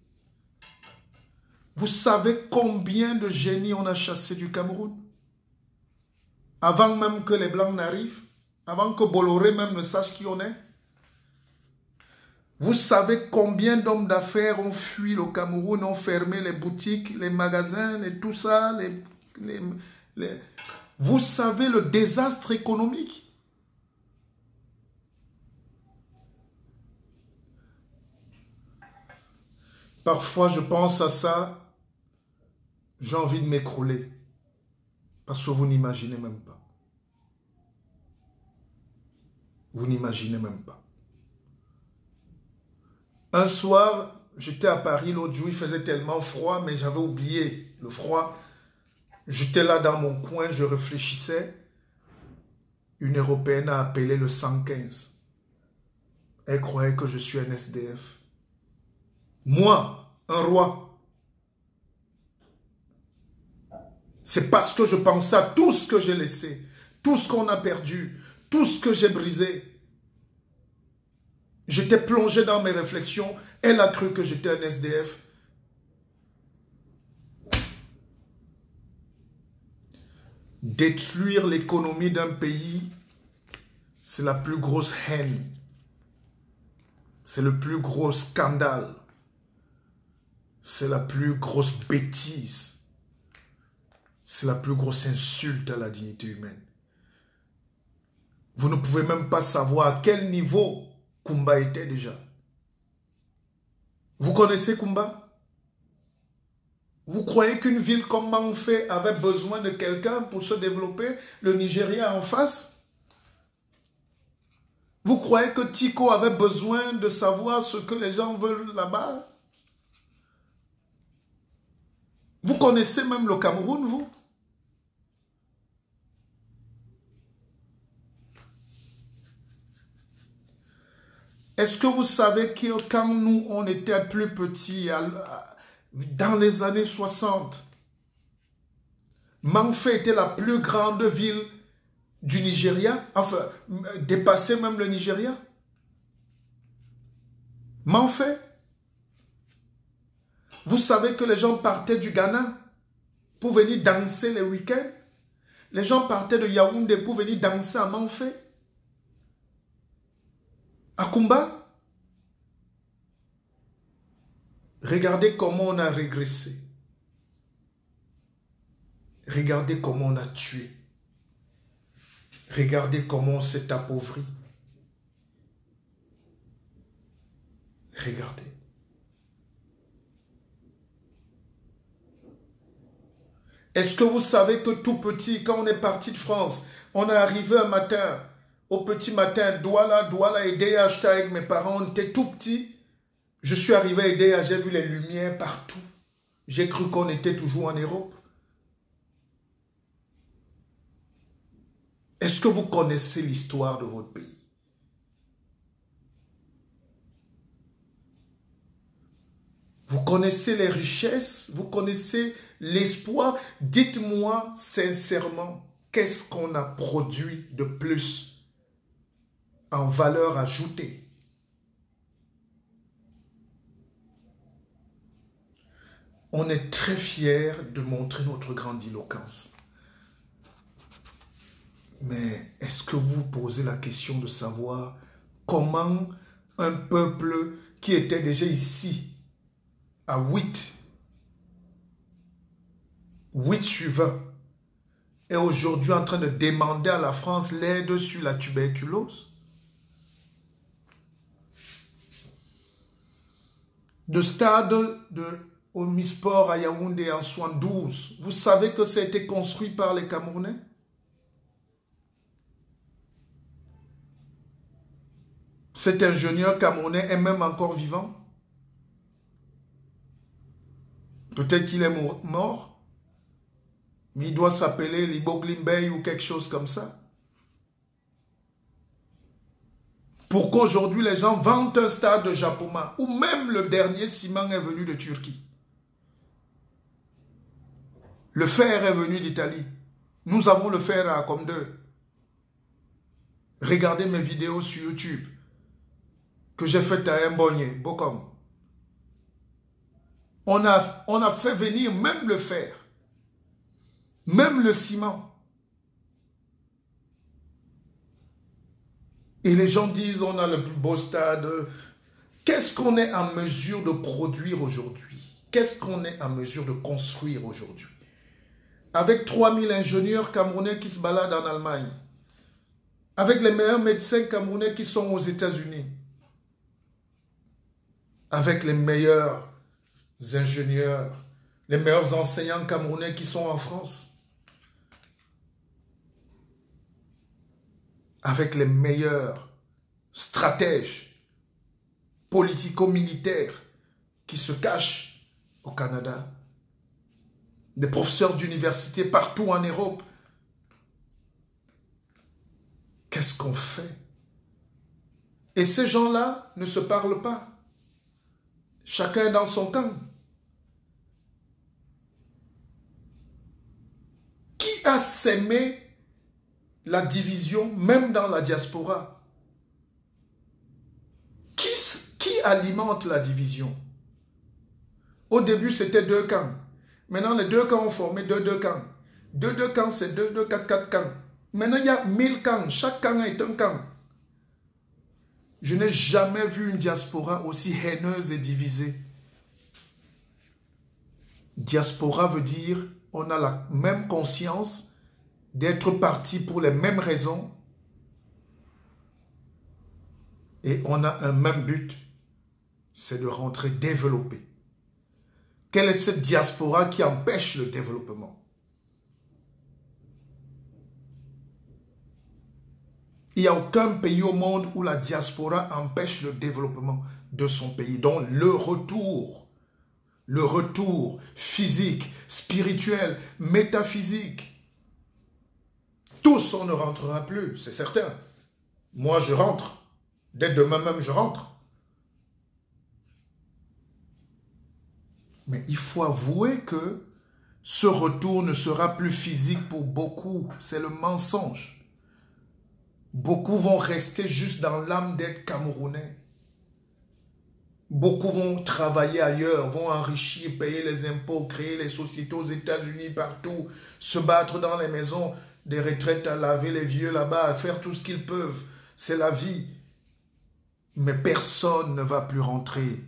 Vous savez combien de génies on a chassés du Cameroun? Avant même que les Blancs n'arrivent, avant que Bolloré même ne sache qui on est. Vous savez combien d'hommes d'affaires ont fui le Cameroun, ont fermé les boutiques, les magasins, et tout ça. Vous savez le désastre économique. Parfois, je pense à ça, j'ai envie de m'écrouler. Parce que vous n'imaginez même pas. Vous n'imaginez même pas. Un soir, j'étais à Paris, l'autre jour, il faisait tellement froid, mais j'avais oublié le froid. J'étais là dans mon coin, je réfléchissais. Une Européenne a appelé le 115. Elle croyait que je suis un SDF. Moi, un roi. C'est parce que je pensais à tout ce que j'ai laissé, tout ce qu'on a perdu, tout ce que j'ai brisé. J'étais plongé dans mes réflexions. Elle a cru que j'étais un SDF. Détruire l'économie d'un pays, c'est la plus grosse haine. C'est le plus gros scandale. C'est la plus grosse bêtise. C'est la plus grosse insulte à la dignité humaine. Vous ne pouvez même pas savoir à quel niveau Kumba était déjà. Vous connaissez Kumba? Vous croyez qu'une ville comme Manfé avait besoin de quelqu'un pour se développer, le Nigeria en face? Vous croyez que Tiko avait besoin de savoir ce que les gens veulent là-bas? Vous connaissez même le Cameroun, vous? Est-ce que vous savez que quand nous, on était plus petits, dans les années 60, Manfé était la plus grande ville du Nigeria, enfin, dépassait même le Nigeria? Manfé. Vous savez que les gens partaient du Ghana pour venir danser les week-ends. Les gens partaient de Yaoundé pour venir danser à Manfé, à Kumba. Regardez comment on a régressé. Regardez comment on a tué. Regardez comment on s'est appauvri. Regardez. Est-ce que vous savez que tout petit, quand on est parti de France, on est arrivé un matin, au petit matin, Douala, Edea, j'étais avec mes parents, on était tout petits. Je suis arrivé à Edea, j'ai vu les lumières partout. J'ai cru qu'on était toujours en Europe. Est-ce que vous connaissez l'histoire de votre pays? Vous connaissez les richesses? Vous connaissez l'espoir? Dites-moi sincèrement, qu'est-ce qu'on a produit de plus en valeur ajoutée? On est très fiers de montrer notre grandiloquence. Mais est-ce que vous posez la question de savoir comment un peuple qui était déjà ici, à 8 suivants, est aujourd'hui en train de demander à la France l'aide sur la tuberculose? Le stade de Omnisport à Yaoundé en 72, vous savez que ça a été construit par les Camerounais? Cet ingénieur camerounais est même encore vivant. Peut-être qu'il est mort, mais il doit s'appeler Libo Glimbey ou quelque chose comme ça. Pour qu'aujourd'hui les gens vendent un stade de Japoma, ou même le dernier ciment est venu de Turquie. Le fer est venu d'Italie. Nous avons le fer à Comde. Regardez mes vidéos sur YouTube que j'ai faites à Mbonye, Bokom. On a fait venir même le fer, même le ciment. Et les gens disent, on a le plus beau stade. Qu'est-ce qu'on est en mesure de produire aujourd'hui? Qu'est-ce qu'on est en mesure de construire aujourd'hui? Avec 3000 ingénieurs camerounais qui se baladent en Allemagne, avec les meilleurs médecins camerounais qui sont aux États-Unis, avec les meilleurs ingénieurs, les meilleurs enseignants camerounais qui sont en France, avec les meilleurs stratèges politico-militaires qui se cachent au Canada, des professeurs d'université partout en Europe. Qu'est-ce qu'on fait? Et ces gens-là ne se parlent pas. Chacun est dans son camp. Qui a sémé la division, même dans la diaspora? Qui alimente la division? Au début, c'était 2 camps. Maintenant, les 2 camps ont formé 2 camps. 2 camps, c'est 2, 4 camps. Maintenant, il y a 1000 camps. Chaque camp est un camp. Je n'ai jamais vu une diaspora aussi haineuse et divisée. Diaspora veut dire on a la même conscience d'être partis pour les mêmes raisons et on a un même but, c'est de rentrer développé. Quelle est cette diaspora qui empêche le développement? Il n'y a aucun pays au monde où la diaspora empêche le développement de son pays. Donc le retour physique, spirituel, métaphysique, tous on ne rentrera plus, c'est certain. Moi je rentre, dès demain même je rentre. Mais il faut avouer que ce retour ne sera plus physique pour beaucoup, c'est le mensonge. Beaucoup vont rester juste dans l'âme d'être Camerounais. Beaucoup vont travailler ailleurs, vont enrichir, payer les impôts, créer les sociétés aux États-Unis, partout, se battre dans les maisons des retraites, à laver les vieux là-bas, à faire tout ce qu'ils peuvent. C'est la vie. Mais personne ne va plus rentrer.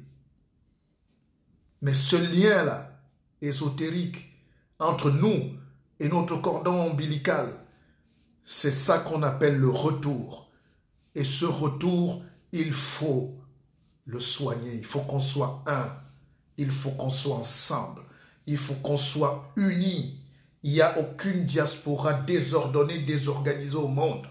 Mais ce lien-là, ésotérique, entre nous et notre cordon ombilical, c'est ça qu'on appelle le retour. Et ce retour, il faut le soigner. Il faut qu'on soit un. Il faut qu'on soit ensemble. Il faut qu'on soit unis. Il n'y a aucune diaspora désordonnée, désorganisée au monde.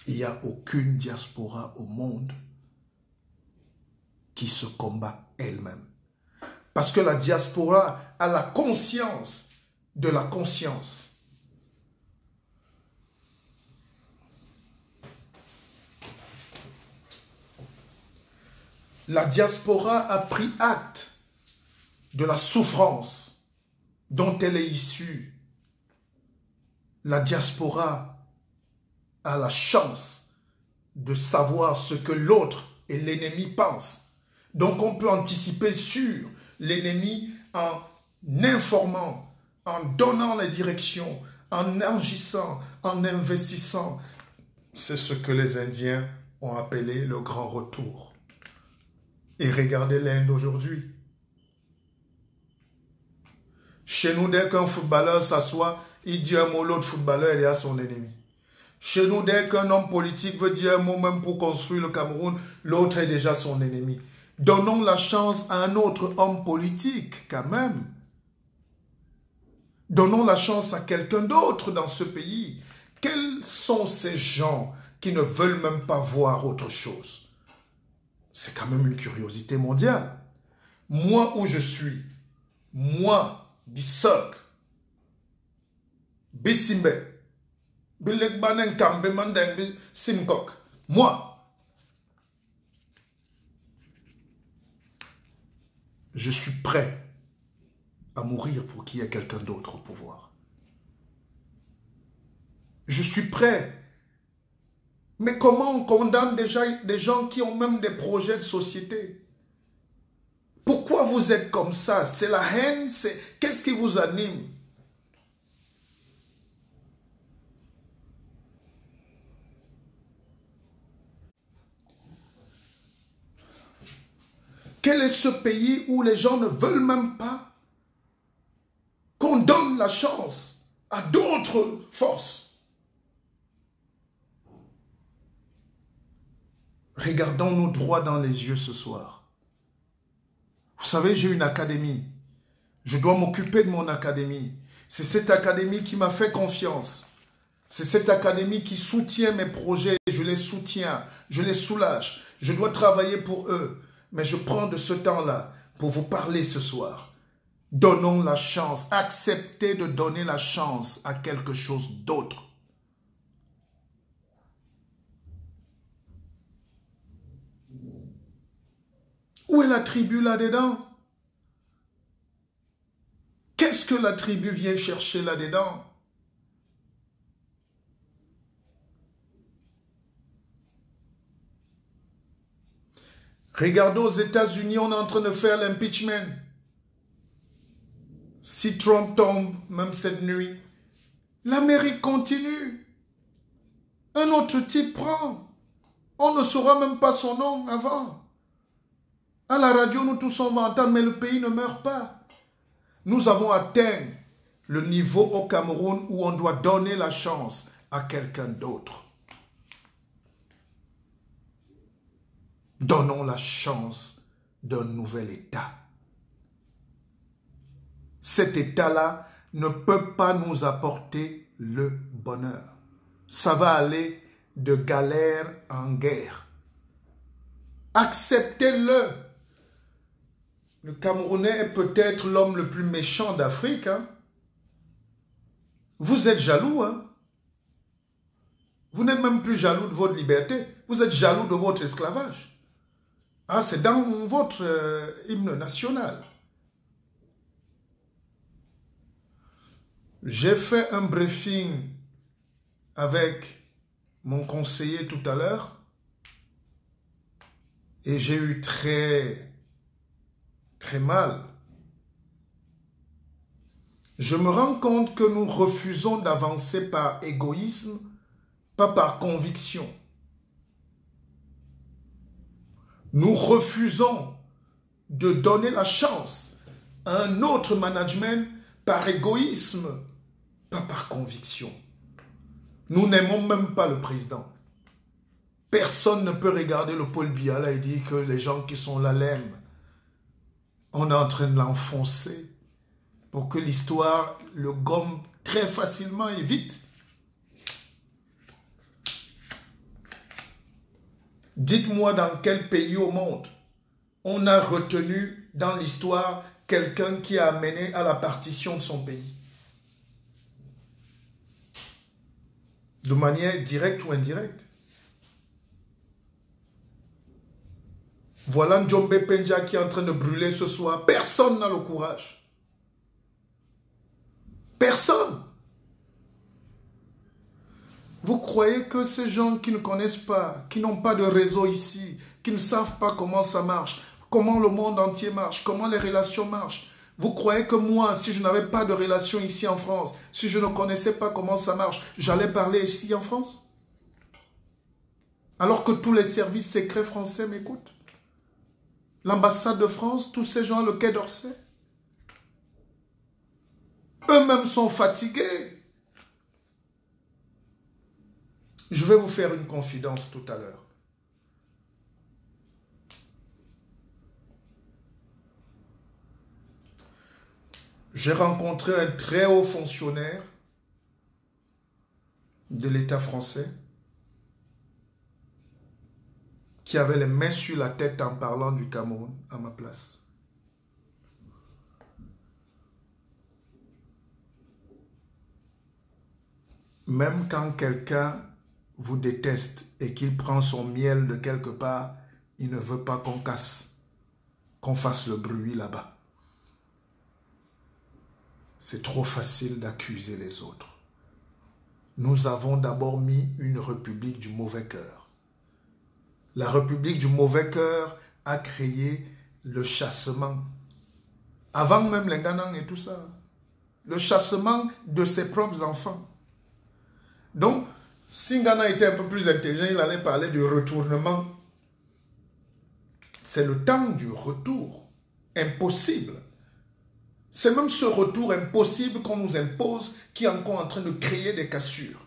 Il n'y a aucune diaspora au monde qui se combat elle-même. Parce que la diaspora a la conscience de la conscience. La diaspora a pris acte de la souffrance dont elle est issue. La diaspora a la chance de savoir ce que l'autre et l'ennemi pensent. Donc on peut anticiper sur l'ennemi en informant, en donnant les directions, en agissant, en investissant. C'est ce que les Indiens ont appelé le grand retour. Et regardez l'Inde aujourd'hui. Chez nous, dès qu'un footballeur s'assoit, il dit un mot, l'autre footballeur est à son ennemi. Chez nous, dès qu'un homme politique veut dire un mot même pour construire le Cameroun, l'autre est déjà son ennemi. Donnons la chance à un autre homme politique, quand même. Donnons la chance à quelqu'un d'autre dans ce pays. Quels sont ces gens qui ne veulent même pas voir autre chose? C'est quand même une curiosité mondiale. Moi où je suis, moi, Bissok, Bissimbe, Bilekbanen Kambe Mandeng Simkok, moi, je suis prêt à mourir pour qu'il y ait quelqu'un d'autre au pouvoir. Je suis prêt. Mais comment on condamne déjà des gens qui ont même des projets de société? Pourquoi vous êtes comme ça? C'est la haine? Qu'est-ce qui vous anime? Quel est ce pays où les gens ne veulent même pas qu'on donne la chance à d'autres forces? Regardons-nous droit dans les yeux ce soir. Vous savez, j'ai une académie. Je dois m'occuper de mon académie. C'est cette académie qui m'a fait confiance. C'est cette académie qui soutient mes projets. Je les soutiens, je les soulage. Je dois travailler pour eux. Mais je prends de ce temps-là pour vous parler ce soir. Donnons la chance. Acceptez de donner la chance à quelque chose d'autre. Où est la tribu là-dedans? Qu'est-ce que la tribu vient chercher là-dedans? Regardons aux États-Unis, on est en train de faire l'impeachment. Si Trump tombe, même cette nuit, l'Amérique continue. Un autre type prend. On ne saura même pas son nom avant. À la radio, nous tous on va entendre, mais le pays ne meurt pas. Nous avons atteint le niveau au Cameroun où on doit donner la chance à quelqu'un d'autre. Donnons la chance d'un nouvel État. Cet État-là ne peut pas nous apporter le bonheur. Ça va aller de galère en guerre. Acceptez-le. Le Camerounais est peut-être l'homme le plus méchant d'Afrique. Hein? Vous êtes jaloux. Hein? Vous n'êtes même plus jaloux de votre liberté. Vous êtes jaloux de votre esclavage. Ah, c'est dans votre hymne national. J'ai fait un briefing avec mon conseiller tout à l'heure et j'ai eu très mal. Je me rends compte que nous refusons d'avancer par égoïsme, pas par conviction. Nous refusons de donner la chance à un autre management par égoïsme, pas par conviction. Nous n'aimons même pas le président. Personne ne peut regarder le Paul Biya là et dire que les gens qui sont là l'aiment. On est en train de l'enfoncer pour que l'histoire le gomme très facilement et vite. Dites-moi dans quel pays au monde on a retenu dans l'histoire quelqu'un qui a amené à la partition de son pays. De manière directe ou indirecte. Voilà Njombe Penja qui est en train de brûler ce soir. Personne n'a le courage. Personne. Vous croyez que ces gens qui ne connaissent pas, qui n'ont pas de réseau ici, qui ne savent pas comment ça marche, comment le monde entier marche, comment les relations marchent, vous croyez que moi, si je n'avais pas de relation ici en France, si je ne connaissais pas comment ça marche, j'allais parler ici en France? Alors que tous les services secrets français m'écoutent. L'ambassade de France, tous ces gens, le Quai d'Orsay. Eux-mêmes sont fatigués. Je vais vous faire une confidence tout à l'heure. J'ai rencontré un très haut fonctionnaire de l'État français qui avait les mains sur la tête en parlant du Cameroun à ma place. Même quand quelqu'un vous déteste et qu'il prend son miel de quelque part, il ne veut pas qu'on casse, qu'on fasse le bruit là-bas. C'est trop facile d'accuser les autres. Nous avons d'abord mis une république du mauvais cœur. La république du mauvais cœur a créé le chassement. Avant même les Ghanans et tout ça. Le chassement de ses propres enfants. Donc, si Ghana était un peu plus intelligent, il allait parler du retournement. C'est le temps du retour. Impossible. C'est même ce retour impossible qu'on nous impose qui est encore en train de créer des cassures.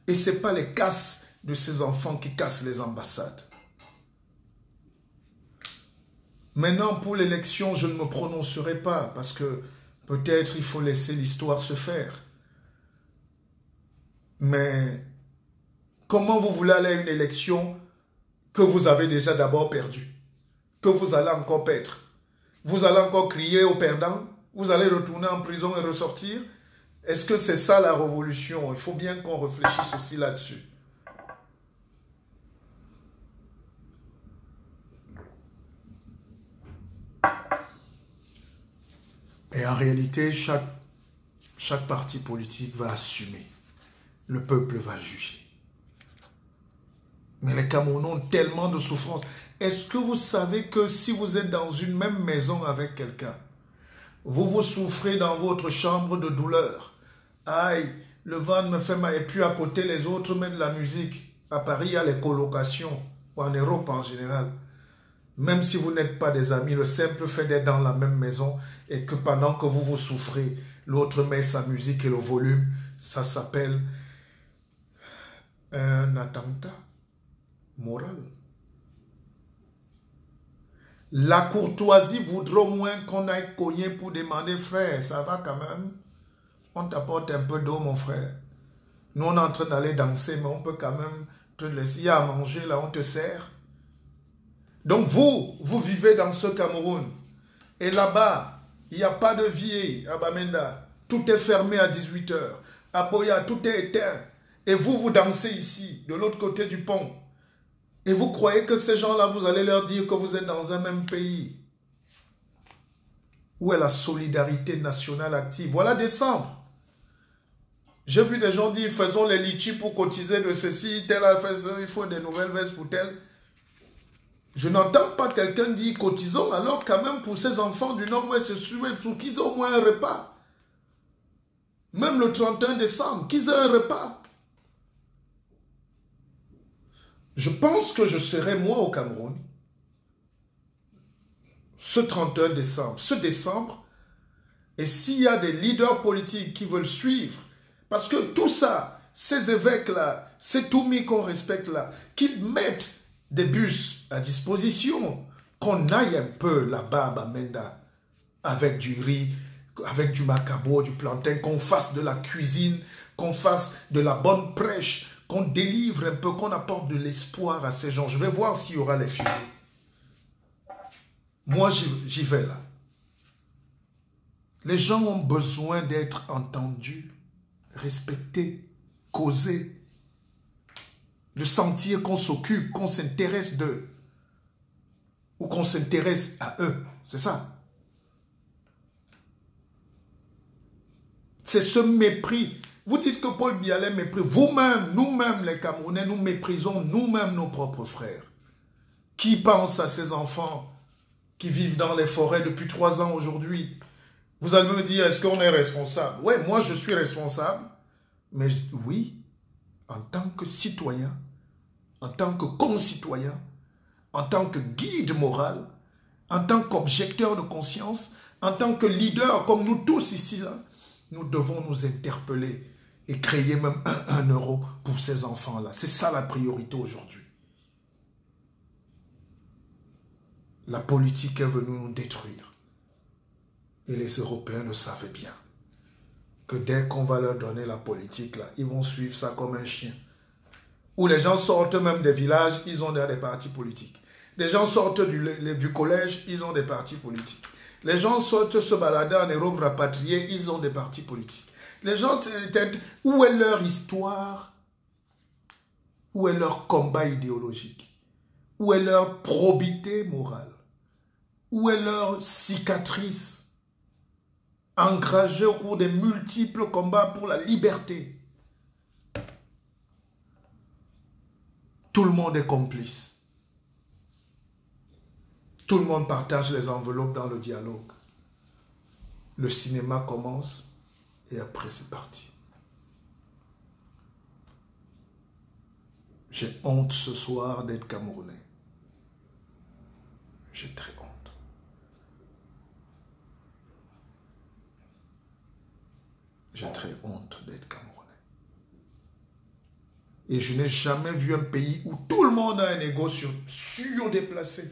Et ce n'est pas les casses de ces enfants qui cassent les ambassades. Maintenant, pour l'élection, je ne me prononcerai pas parce que peut-être il faut laisser l'histoire se faire. Mais comment vous voulez aller à une élection que vous avez déjà d'abord perdue, que vous allez encore perdre? Vous allez encore crier aux perdants? Vous allez retourner en prison et ressortir? Est-ce que c'est ça la révolution? Il faut bien qu'on réfléchisse aussi là-dessus. Et en réalité, chaque parti politique va assumer. Le peuple va juger. Mais les Camerounais ont tellement de souffrance. Est-ce que vous savez que si vous êtes dans une même maison avec quelqu'un, vous souffrez dans votre chambre de douleur. Aïe, le ventre me fait mal. Et puis à côté, les autres mettent de la musique. À Paris, il y a les colocations. Ou en Europe en général. Même si vous n'êtes pas des amis, le simple fait d'être dans la même maison et que pendant que vous souffrez, l'autre met sa musique et le volume, ça s'appelle un attentat moral. La courtoisie voudrait au moins qu'on aille cogner pour demander, frère, ça va quand même? On t'apporte un peu d'eau, mon frère. Nous, on est en train d'aller danser, mais on peut quand même te laisser à manger, là, on te sert. Donc vous vivez dans ce Cameroun. Et là-bas, il n'y a pas de vie à Bamenda. Tout est fermé à 18 h. À Boya, tout est éteint. Et vous dansez ici, de l'autre côté du pont. Et vous croyez que ces gens-là, vous allez leur dire que vous êtes dans un même pays? Où est la solidarité nationale active? Voilà décembre. J'ai vu des gens dire, faisons les litchis pour cotiser de ceci, tel a fait ça, il faut des nouvelles vestes pour tel. Je n'entends pas quelqu'un dire cotisons, alors quand même pour ces enfants du Nord-Ouest, pour qu'ils aient au moins un repas. Même le 31 décembre, qu'ils aient un repas. Je pense que je serai moi au Cameroun, ce 31 décembre, ce décembre, et s'il y a des leaders politiques qui veulent suivre, parce que tout ça, ces évêques-là, ces Toumi qu'on respecte là, qu'ils mettent des bus à disposition, qu'on aille un peu là-bas à Menda, avec du riz, avec du macabo, du plantain, qu'on fasse de la cuisine, qu'on fasse de la bonne prêche, qu'on délivre un peu, qu'on apporte de l'espoir à ces gens. Je vais voir s'il y aura les fusils. Moi, j'y vais là. Les gens ont besoin d'être entendus, respectés, causés, de sentir qu'on s'occupe, qu'on s'intéresse d'eux, ou qu'on s'intéresse à eux. C'est ça. C'est ce mépris. Vous dites que Paul Biya les méprise. Vous-même, nous-mêmes les Camerounais, nous méprisons nous-mêmes nos propres frères. Qui pense à ces enfants qui vivent dans les forêts depuis 3 ans aujourd'hui? Vous allez me dire, est-ce qu'on est responsable? Oui, moi je suis responsable. Mais oui, en tant que citoyen, en tant que concitoyen, en tant que guide moral, en tant qu'objecteur de conscience, en tant que leader, comme nous tous ici, là, nous devons nous interpeller et créer même un euro pour ces enfants-là. C'est ça la priorité aujourd'hui. La politique est venue nous détruire. Et les Européens le savaient bien. Que dès qu'on va leur donner la politique, là, ils vont suivre ça comme un chien. Où les gens sortent même des villages, ils ont des partis politiques. Les gens sortent du collège, ils ont des partis politiques. Les gens sortent se balader en Europe rapatriés, ils ont des partis politiques. Les gens, où est leur histoire? Où est leur combat idéologique? Où est leur probité morale? Où est leur cicatrice engagée au cours des multiples combats pour la liberté? Tout le monde est complice. Tout le monde partage les enveloppes dans le dialogue. Le cinéma commence et après c'est parti. J'ai honte ce soir d'être Camerounais. J'ai très honte. J'ai très honte d'être Camerounais. Et je n'ai jamais vu un pays où tout le monde a un ego surdéplacé.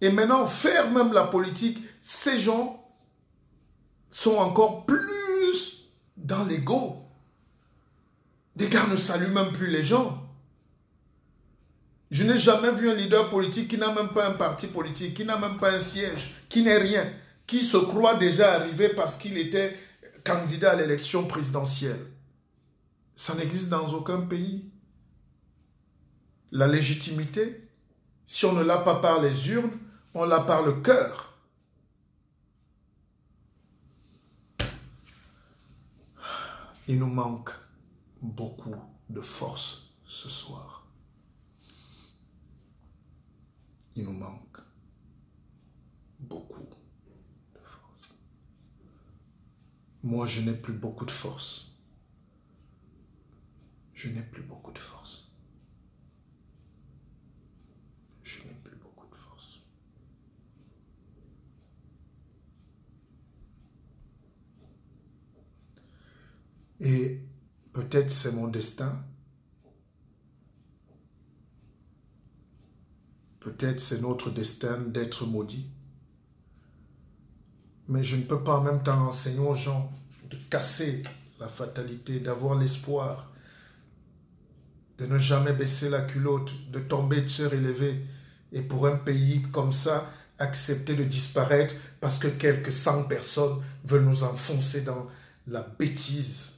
Et maintenant, faire même la politique, ces gens sont encore plus dans l'ego. Les gars ne saluent même plus les gens. Je n'ai jamais vu un leader politique qui n'a même pas un parti politique, qui n'a même pas un siège, qui n'est rien, qui se croit déjà arrivé parce qu'il était candidat à l'élection présidentielle. Ça n'existe dans aucun pays. La légitimité, si on ne l'a pas par les urnes, on l'a par le cœur. Il nous manque beaucoup de force ce soir. Il nous manque beaucoup de force. Moi, je n'ai plus beaucoup de force. Je n'ai plus beaucoup de force. Je n'ai plus beaucoup de force. Et peut-être c'est mon destin. Peut-être c'est notre destin d'être maudit. Mais je ne peux pas en même temps enseigner aux gens de casser la fatalité, d'avoir l'espoir, de ne jamais baisser la culotte, de tomber, de se relever. Et pour un pays comme ça, accepter de disparaître parce que quelques 100 personnes veulent nous enfoncer dans la bêtise.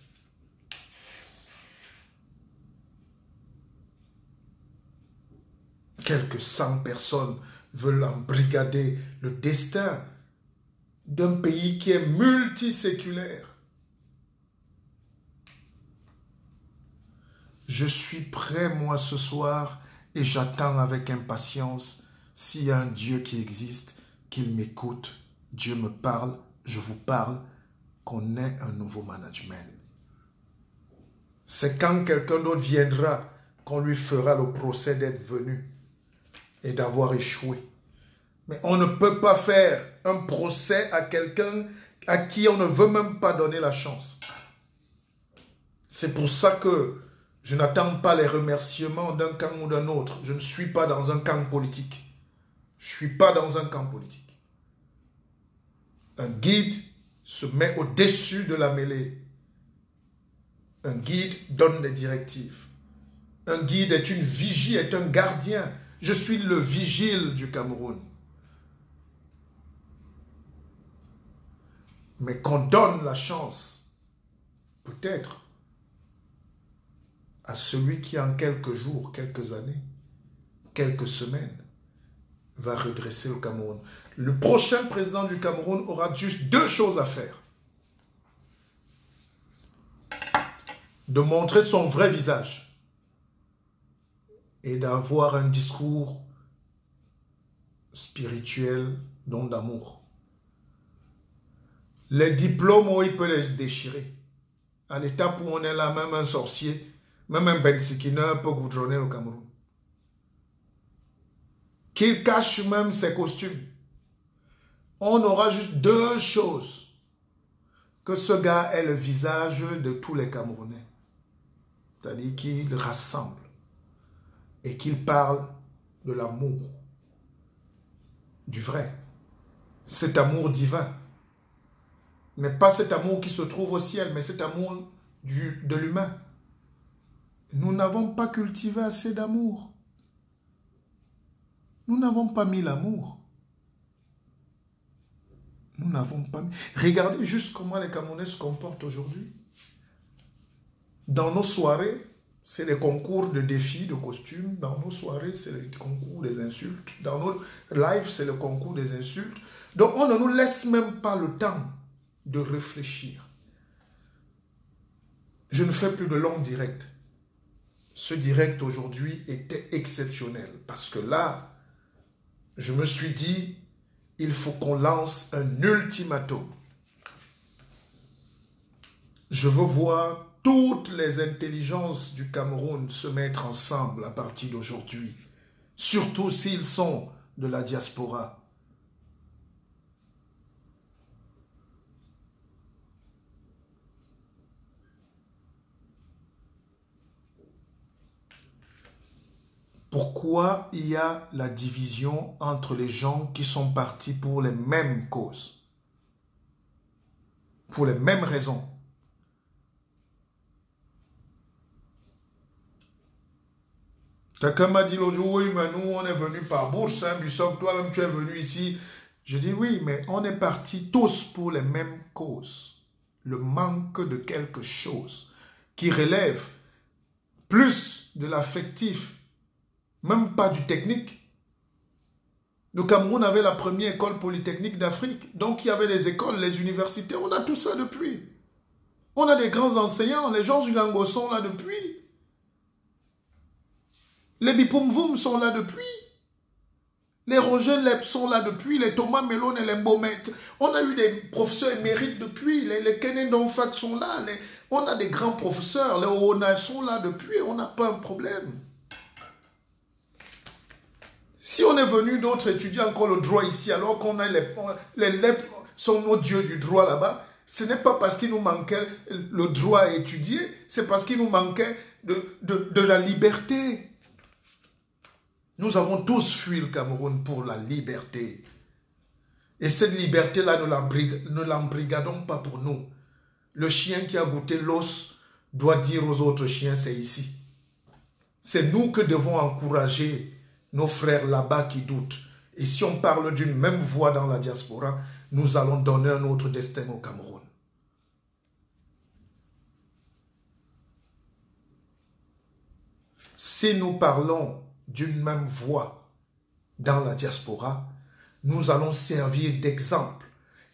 Quelques 100 personnes veulent embrigader le destin d'un pays qui est multiséculaire. Je suis prêt, moi, ce soir, et j'attends avec impatience, s'il y a un Dieu qui existe, qu'il m'écoute, Dieu me parle, je vous parle, qu'on ait un nouveau management. C'est quand quelqu'un d'autre viendra qu'on lui fera le procès d'être venu et d'avoir échoué. Mais on ne peut pas faire un procès à quelqu'un à qui on ne veut même pas donner la chance. C'est pour ça que je n'attends pas les remerciements d'un camp ou d'un autre. Je ne suis pas dans un camp politique. Je ne suis pas dans un camp politique. Un guide se met au-dessus de la mêlée. Un guide donne des directives. Un guide est une vigie, est un gardien. Je suis le vigile du Cameroun. Mais qu'on donne la chance, peut-être, à celui qui en quelques jours, quelques années, quelques semaines, va redresser le Cameroun. Le prochain président du Cameroun aura juste deux choses à faire. De montrer son vrai visage et d'avoir un discours spirituel, donc d'amour. Les diplômes, il peut les déchirer. À l'étape où on est là, même un sorcier, même un Bensikina peut goudronner le Cameroun. Qu'il cache même ses costumes. On aura juste deux choses. Que ce gars ait le visage de tous les Camerounais. C'est-à-dire qu'il rassemble. Et qu'il parle de l'amour. Du vrai. Cet amour divin. Mais pas cet amour qui se trouve au ciel, mais cet amour de l'humain. Nous n'avons pas cultivé assez d'amour. Nous n'avons pas mis l'amour. Nous n'avons pas mis... Regardez juste comment les Camerounais se comportent aujourd'hui. Dans nos soirées, c'est les concours de défis, de costumes. Dans nos soirées, c'est les concours des insultes. Dans nos lives, c'est le concours des insultes. Donc, on ne nous laisse même pas le temps de réfléchir. Je ne fais plus de longs directs. Ce direct aujourd'hui était exceptionnel parce que là, je me suis dit, il faut qu'on lance un ultimatum. Je veux voir toutes les intelligences du Cameroun se mettre ensemble à partir d'aujourd'hui, surtout s'ils sont de la diaspora. Pourquoi il y a la division entre les gens qui sont partis pour les mêmes causes, pour les mêmes raisons? Quelqu'un m'a dit l'autre jour, oui, mais nous, on est venus par bourse, hein, Bussock, toi-même, tu es venu ici. Je dis oui, mais on est partis tous pour les mêmes causes. Le manque de quelque chose qui relève plus de l'affectif, même pas du technique. Le Cameroun avait la première école polytechnique d'Afrique. Donc, il y avait les écoles, les universités. On a tout ça depuis. On a des grands enseignants. Les Georges Gango sont là depuis. Les Bipumvum sont là depuis. Les Roger Lep sont là depuis. Les Thomas Melon et les Mbomet. On a eu des professeurs émérites depuis. Les Kenen Donfak sont là. On a des grands professeurs. Les Oona sont là depuis. On n'a pas un problème. Si on est venu d'autres étudier encore le droit ici, alors qu'on a les Lep sont nos dieux du droit là-bas, ce n'est pas parce qu'il nous manquait le droit à étudier, c'est parce qu'il nous manquait de la liberté. Nous avons tous fui le Cameroun pour la liberté. Et cette liberté-là, ne l'embrigadons pas pour nous. Le chien qui a goûté l'os doit dire aux autres chiens, c'est ici. C'est nous que devons encourager nos frères là-bas qui doutent. Et si on parle d'une même voix dans la diaspora, nous allons donner un autre destin au Cameroun. Si nous parlons d'une même voix dans la diaspora, nous allons servir d'exemple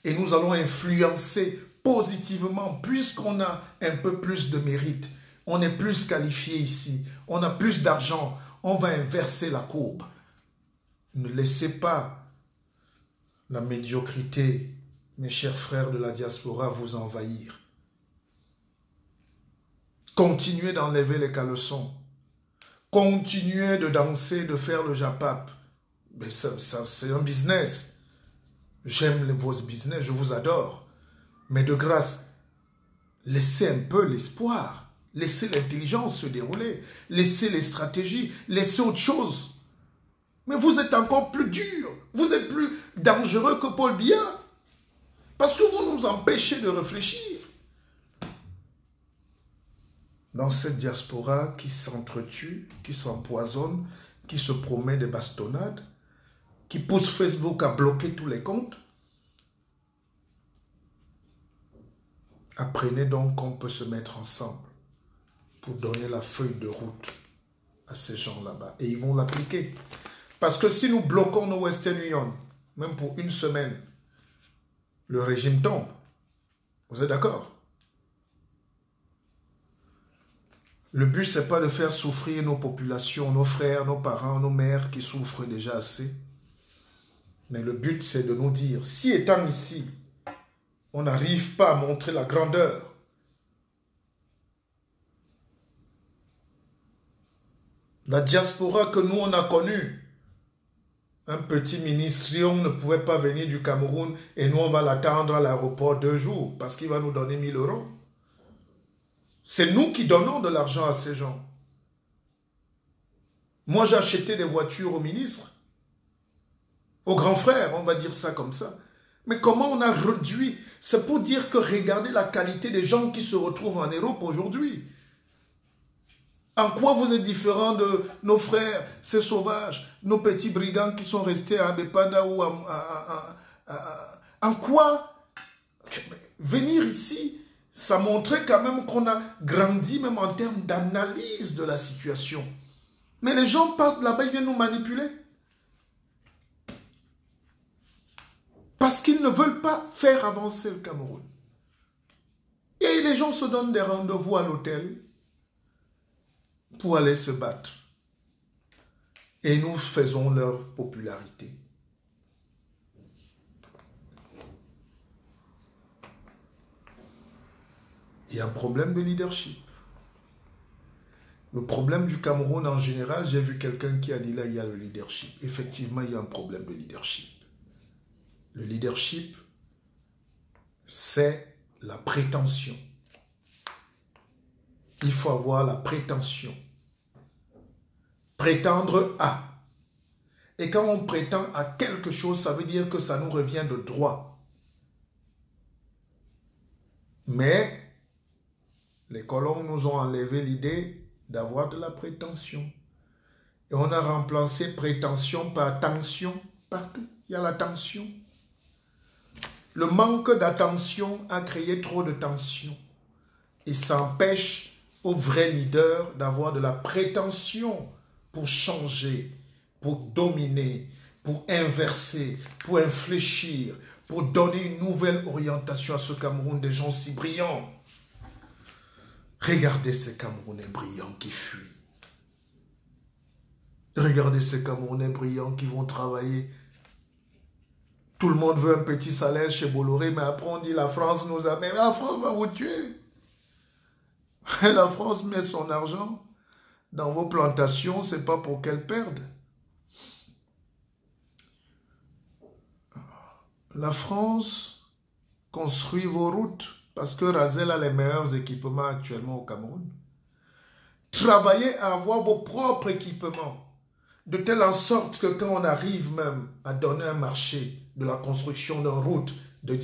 et nous allons influencer positivement, puisqu'on a un peu plus de mérite, On est plus qualifié ici. On a plus d'argent. On va inverser la courbe. Ne laissez pas la médiocrité, mes chers frères de la diaspora, vous envahir. Continuez d'enlever les caleçons. Continuez de danser, de faire le japap. Mais ça c'est un business. J'aime vos business, je vous adore. Mais de grâce, laissez un peu l'espoir. Laissez l'intelligence se dérouler. Laissez les stratégies. Laissez autre chose. Mais vous êtes encore plus dur. Vous êtes plus dangereux que Paul Biya. Parce que vous nous empêchez de réfléchir. Dans cette diaspora qui s'entretue, qui s'empoisonne, qui se promet des bastonnades, qui pousse Facebook à bloquer tous les comptes, apprenez donc qu'on peut se mettre ensemble pour donner la feuille de route à ces gens là-bas. Et ils vont l'appliquer. Parce que si nous bloquons nos Western Union, même pour une semaine, le régime tombe. Vous êtes d'accord? Le but, ce n'est pas de faire souffrir nos populations, nos frères, nos parents, nos mères qui souffrent déjà assez. Mais le but, c'est de nous dire, si étant ici, on n'arrive pas à montrer la grandeur, la diaspora que nous, on a connue, un petit ministre ne pouvait pas venir du Cameroun et nous, on va l'attendre à l'aéroport 2 jours parce qu'il va nous donner 1000 €. C'est nous qui donnons de l'argent à ces gens. Moi, j'ai acheté des voitures au ministre, au grand frère, on va dire ça comme ça. Mais comment on a réduit? C'est pour dire que regardez la qualité des gens qui se retrouvent en Europe aujourd'hui. En quoi vous êtes différent de nos frères, ces sauvages, nos petits brigands qui sont restés à Abepanda ou en quoi venir ici, ça montrait quand même qu'on a grandi même en termes d'analyse de la situation. Mais les gens partent là-bas, ils viennent nous manipuler. Parce qu'ils ne veulent pas faire avancer le Cameroun. Et les gens se donnent des rendez-vous à l'hôtel pour aller se battre. Et nous faisons leur popularité. Il y a un problème de leadership. Le problème du Cameroun en général, j'ai vu quelqu'un qui a dit là, il y a le leadership. Effectivement, il y a un problème de leadership. Le leadership, c'est la prétention. Il faut avoir la prétention. Prétendre à. Et quand on prétend à quelque chose, ça veut dire que ça nous revient de droit. Mais les colons nous ont enlevé l'idée d'avoir de la prétention. Et on a remplacé prétention par tension partout. Il y a la tension. Le manque d'attention a créé trop de tension. Et ça empêche aux vrais leaders d'avoir de la prétention pour changer, pour dominer, pour inverser, pour infléchir, pour donner une nouvelle orientation à ce Cameroun des gens si brillants. Regardez ces Camerounais brillants qui fuient. Regardez ces Camerounais brillants qui vont travailler. Tout le monde veut un petit salaire chez Bolloré, mais après on dit la France nous a... Mais la France va vous tuer. La France met son argent dans vos plantations, c'est pas pour qu'elle perde. La France construit vos routes parce que Razel a les meilleurs équipements actuellement au Cameroun. Travaillez à avoir vos propres équipements de telle en sorte que quand on arrive même à donner un marché de la construction d'une route de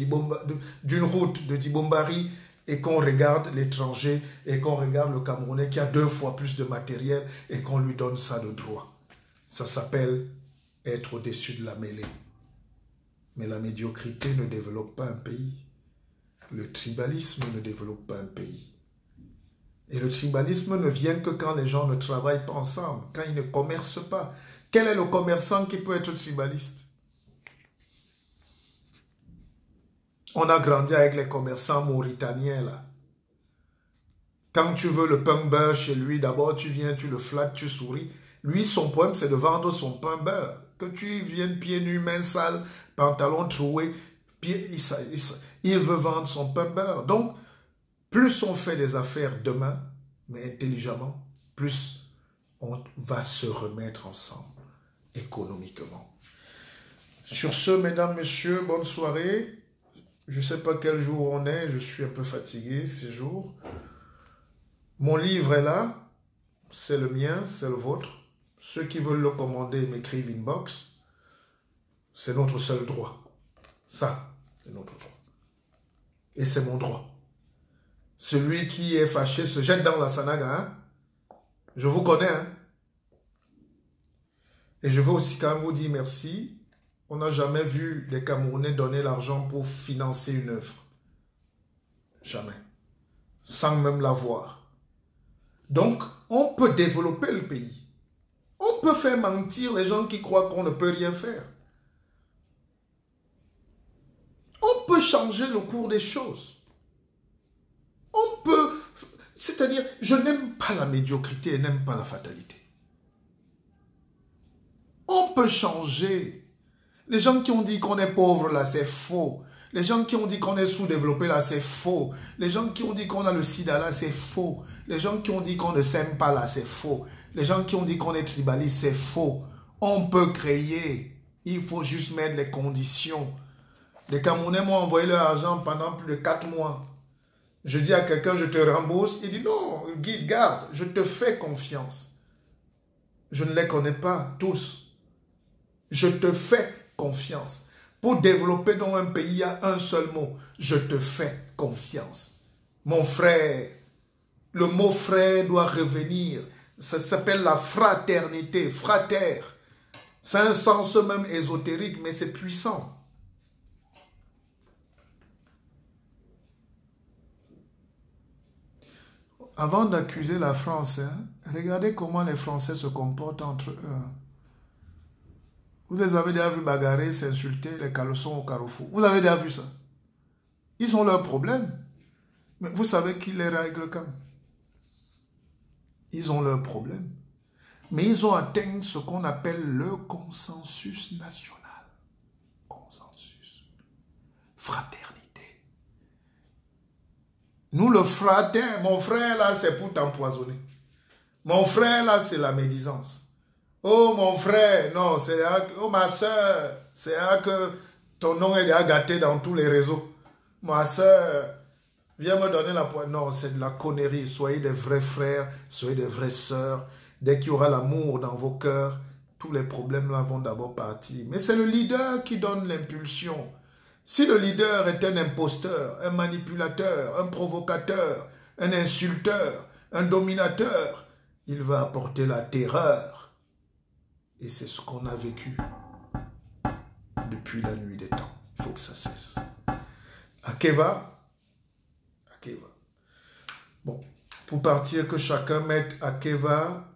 Dibombari et qu'on regarde l'étranger et qu'on regarde le Camerounais qui a 2 fois plus de matériel et qu'on lui donne ça de droit. Ça s'appelle être au-dessus de la mêlée. Mais la médiocrité ne développe pas un pays. Le tribalisme ne développe pas un pays. Et le tribalisme ne vient que quand les gens ne travaillent pas ensemble, quand ils ne commercent pas. Quel est le commerçant qui peut être tribaliste? On a grandi avec les commerçants mauritaniens là. Quand tu veux le pain beurre chez lui, d'abord tu viens, tu le flattes, tu souris. Lui, son problème, c'est de vendre son pain beurre. Que tu viennes pieds nus, mains sales, pantalon troué, il veut vendre son pain beurre. Donc, plus on fait des affaires demain, mais intelligemment, plus on va se remettre ensemble économiquement. Sur ce, mesdames, messieurs, bonne soirée. Je ne sais pas quel jour on est, je suis un peu fatigué ces jours. Mon livre est là, c'est le mien, c'est le vôtre. Ceux qui veulent le commander m'écrivent inbox. C'est notre seul droit. Ça, c'est notre droit. Et c'est mon droit. Celui qui est fâché se jette dans la sanaga. Hein? Je vous connais. Hein? Et je veux aussi quand même vous dire merci. On n'a jamais vu des Camerounais donner l'argent pour financer une œuvre. Jamais. Sans même l'avoir. Donc, on peut développer le pays. On peut faire mentir les gens qui croient qu'on ne peut rien faire. On peut changer le cours des choses. On peut... C'est-à-dire, je n'aime pas la médiocrité et n'aime pas la fatalité. On peut changer. Les gens qui ont dit qu'on est pauvre là, c'est faux. Les gens qui ont dit qu'on est sous-développé là, c'est faux. Les gens qui ont dit qu'on a le sida là, c'est faux. Les gens qui ont dit qu'on ne s'aime pas là, c'est faux. Les gens qui ont dit qu'on est tribaliste, c'est faux. On peut créer. Il faut juste mettre les conditions. Les Camerounais m'ont envoyé leur argent pendant plus de 4 mois. Je dis à quelqu'un, je te rembourse. Il dit non, guide, garde, je te fais confiance. Je ne les connais pas tous. Je te fais confiance. Pour développer dans un pays, il y a un seul mot. Je te fais confiance. Mon frère, le mot frère doit revenir. Ça s'appelle la fraternité, frater. C'est un sens même ésotérique, mais c'est puissant. Avant d'accuser la France, regardez comment les Français se comportent entre eux. Vous les avez déjà vu bagarrer, s'insulter, les caleçons au carrefour. Vous avez déjà vu ça. Ils ont leurs problèmes. Mais vous savez qui les règle quand même. Ils ont leurs problèmes. Mais ils ont atteint ce qu'on appelle le consensus national. Consensus. Fraternité. Nous, le frater, mon frère là, c'est pour t'empoisonner. Mon frère là, c'est la médisance. Oh mon frère, non, c'est oh ma soeur, c'est que ton nom est déjà gâté dans tous les réseaux. Ma soeur, viens me donner la pointe. Non, c'est de la connerie. Soyez des vrais frères, soyez des vraies sœurs. Dès qu'il y aura l'amour dans vos cœurs, tous les problèmes là vont d'abord partir. Mais c'est le leader qui donne l'impulsion. Si le leader est un imposteur, un manipulateur, un provocateur, un insulteur, un dominateur, il va apporter la terreur. Et c'est ce qu'on a vécu depuis la nuit des temps. Il faut que ça cesse. Akeva. Akeva. Bon, pour partir, que chacun mette Akeva,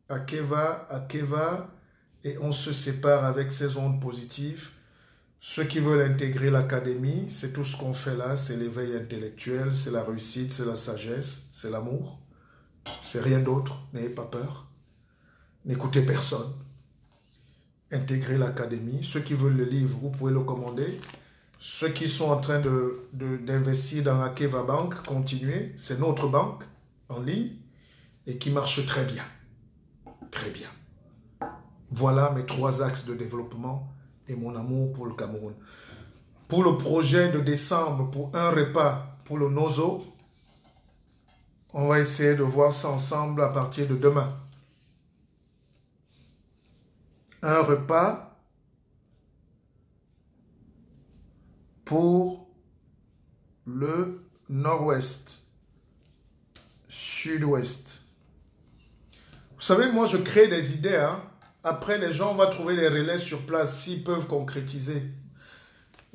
Akeva, Akeva, et on se sépare avec ces ondes positives. Ceux qui veulent intégrer l'académie, c'est tout ce qu'on fait là, c'est l'éveil intellectuel, c'est la réussite, c'est la sagesse, c'est l'amour. C'est rien d'autre, n'ayez pas peur. N'écoutez personne. Intégrer l'académie. Ceux qui veulent le livre, vous pouvez le commander. Ceux qui sont en train d'investir dans Akeva Bank, continuez. C'est notre banque en ligne et qui marche très bien. Très bien. Voilà mes 3 axes de développement et mon amour pour le Cameroun. Pour le projet de décembre, pour un repas pour le Nozo, on va essayer de voir ça ensemble à partir de demain. Un repas pour le nord-ouest, sud-ouest. Vous savez, moi je crée des idées. Hein? Après, les gens vont trouver des relais sur place s'ils peuvent concrétiser.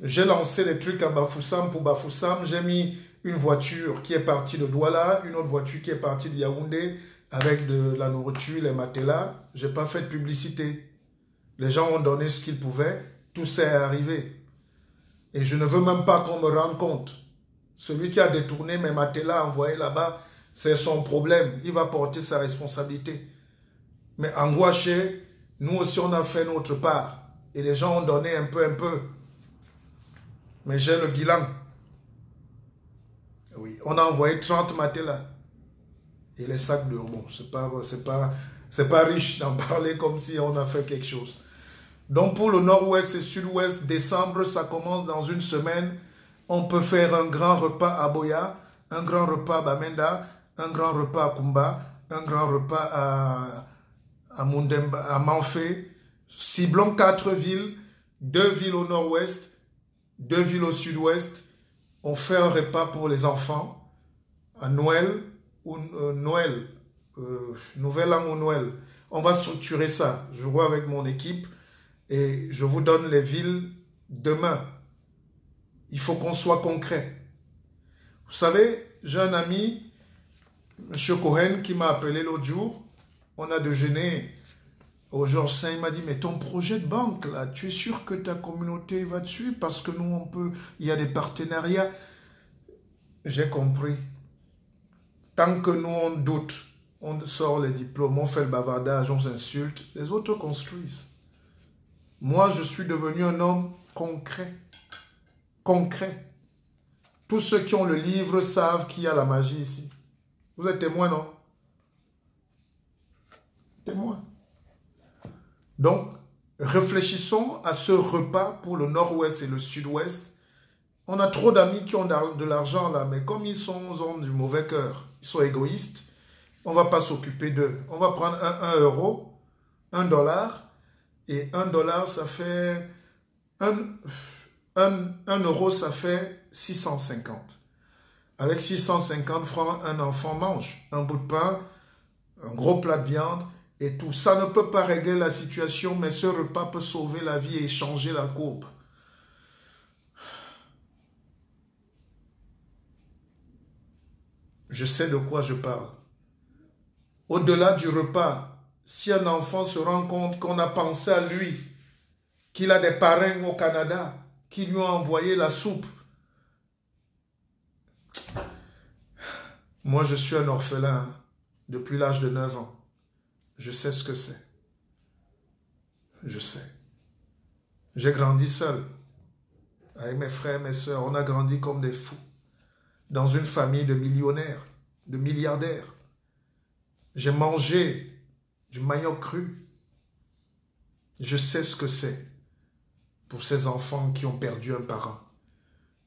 J'ai lancé des trucs à Bafoussam pour Bafoussam. J'ai mis une voiture qui est partie de Douala, une autre voiture qui est partie de Yaoundé avec de la nourriture, les matelas. Je n'ai pas fait de publicité. Les gens ont donné ce qu'ils pouvaient. Tout s'est arrivé. Et je ne veux même pas qu'on me rende compte. Celui qui a détourné mes matelas envoyés là-bas, C'est son problème. Il va porter sa responsabilité. Mais en Guaché, nous aussi, on a fait notre part. Et les gens ont donné un peu. Mais j'ai le bilan. Oui, on a envoyé 30 matelas. Et les sacs de... Bon, c'est pas riche d'en parler comme si on a fait quelque chose. Donc pour le nord-ouest et sud-ouest, décembre, ça commence dans une semaine. On peut faire un grand repas à Boya, un grand repas à Bamenda, un grand repas à Kumba, un grand repas à Mundemba, à Manfé. Ciblons 4 villes, 2 villes au nord-ouest, 2 villes au sud-ouest. On fait un repas pour les enfants à Noël ou Nouvel An ou Noël. On va structurer ça. Je vois avec mon équipe et je vous donne les villes demain. Il faut qu'on soit concret. Vous savez, j'ai un ami, M. Cohen, qui m'a appelé l'autre jour. On a déjeuné au Georges Saint. Il m'a dit, mais ton projet de banque, là, tu es sûr que ta communauté va dessus? Parce que nous, on peut, il y a des partenariats. J'ai compris. Tant que nous, on doute, on sort les diplômes, on fait le bavardage, on s'insulte, les autres construisent. Moi, je suis devenu un homme concret. Concret. Tous ceux qui ont le livre savent qu'il y a la magie ici. Vous êtes témoins, non? Témoins. Donc, réfléchissons à ce repas pour le nord-ouest et le sud-ouest. On a trop d'amis qui ont de l'argent là, mais comme ils ont du mauvais cœur, ils sont égoïstes, on ne va pas s'occuper d'eux. On va prendre 1 euro, $1, et $1, ça fait... 1 euro, ça fait 650. Avec 650 francs, un enfant mange un bout de pain, un gros plat de viande et tout. Ça ne peut pas régler la situation, mais ce repas peut sauver la vie et changer la courbe. Je sais de quoi je parle. Au-delà du repas, si un enfant se rend compte qu'on a pensé à lui, qu'il a des parrains au Canada, qui lui ont envoyé la soupe. Moi, je suis un orphelin depuis l'âge de 9 ans. Je sais ce que c'est. Je sais. J'ai grandi seul. Avec mes frères et mes sœurs, on a grandi comme des fous. Dans une famille de millionnaires, de milliardaires. J'ai mangé du manioc cru. Je sais ce que c'est pour ces enfants qui ont perdu un parent.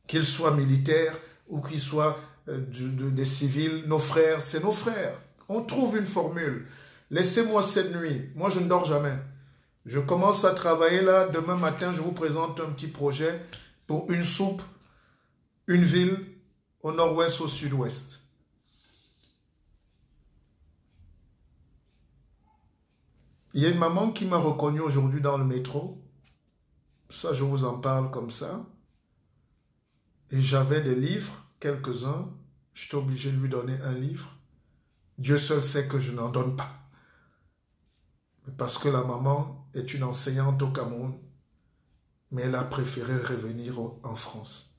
Qu'ils soient militaires ou qu'ils soient des civils, nos frères, c'est nos frères. On trouve une formule. Laissez-moi cette nuit. Moi, je ne dors jamais. Je commence à travailler là. Demain matin, je vous présente un petit projet pour une soupe, une ville au nord-ouest, au sud-ouest. Il y a une maman qui m'a reconnu aujourd'hui dans le métro. Ça, je vous en parle comme ça. Et j'avais des livres, quelques-uns. J'étais obligé de lui donner un livre. Dieu seul sait que je n'en donne pas. Parce que la maman est une enseignante au Cameroun. Mais elle a préféré revenir en France.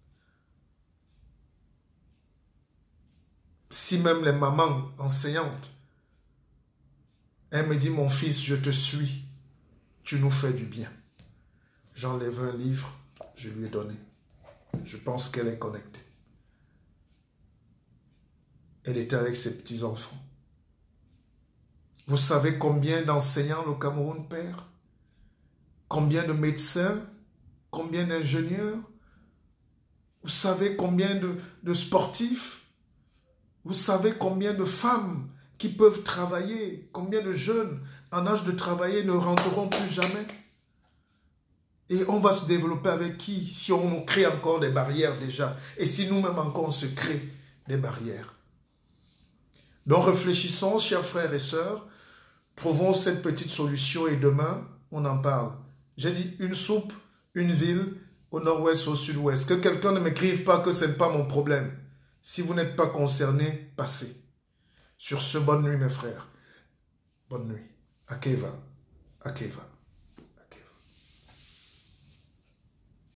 Si même les mamans enseignantes, elle me dit, mon fils, je te suis. Tu nous fais du bien. J'enlève un livre, je lui ai donné. Je pense qu'elle est connectée. Elle était avec ses petits-enfants. Vous savez combien d'enseignants le Cameroun perd? Combien de médecins? Combien d'ingénieurs? Vous savez combien de sportifs? Vous savez combien de femmes qui peuvent travailler? Combien de jeunes en âge de travailler ne rentreront plus jamais? Et on va se développer avec qui si on nous crée encore des barrières déjà? Et si nous-mêmes encore on se crée des barrières? Donc réfléchissons, chers frères et sœurs, trouvons cette petite solution et demain, on en parle. J'ai dit une soupe, une ville, au nord-ouest, au sud-ouest. Que quelqu'un ne m'écrive pas que ce n'est pas mon problème. Si vous n'êtes pas concerné, passez. Sur ce, bonne nuit mes frères. Bonne nuit. Akeva. Akeva.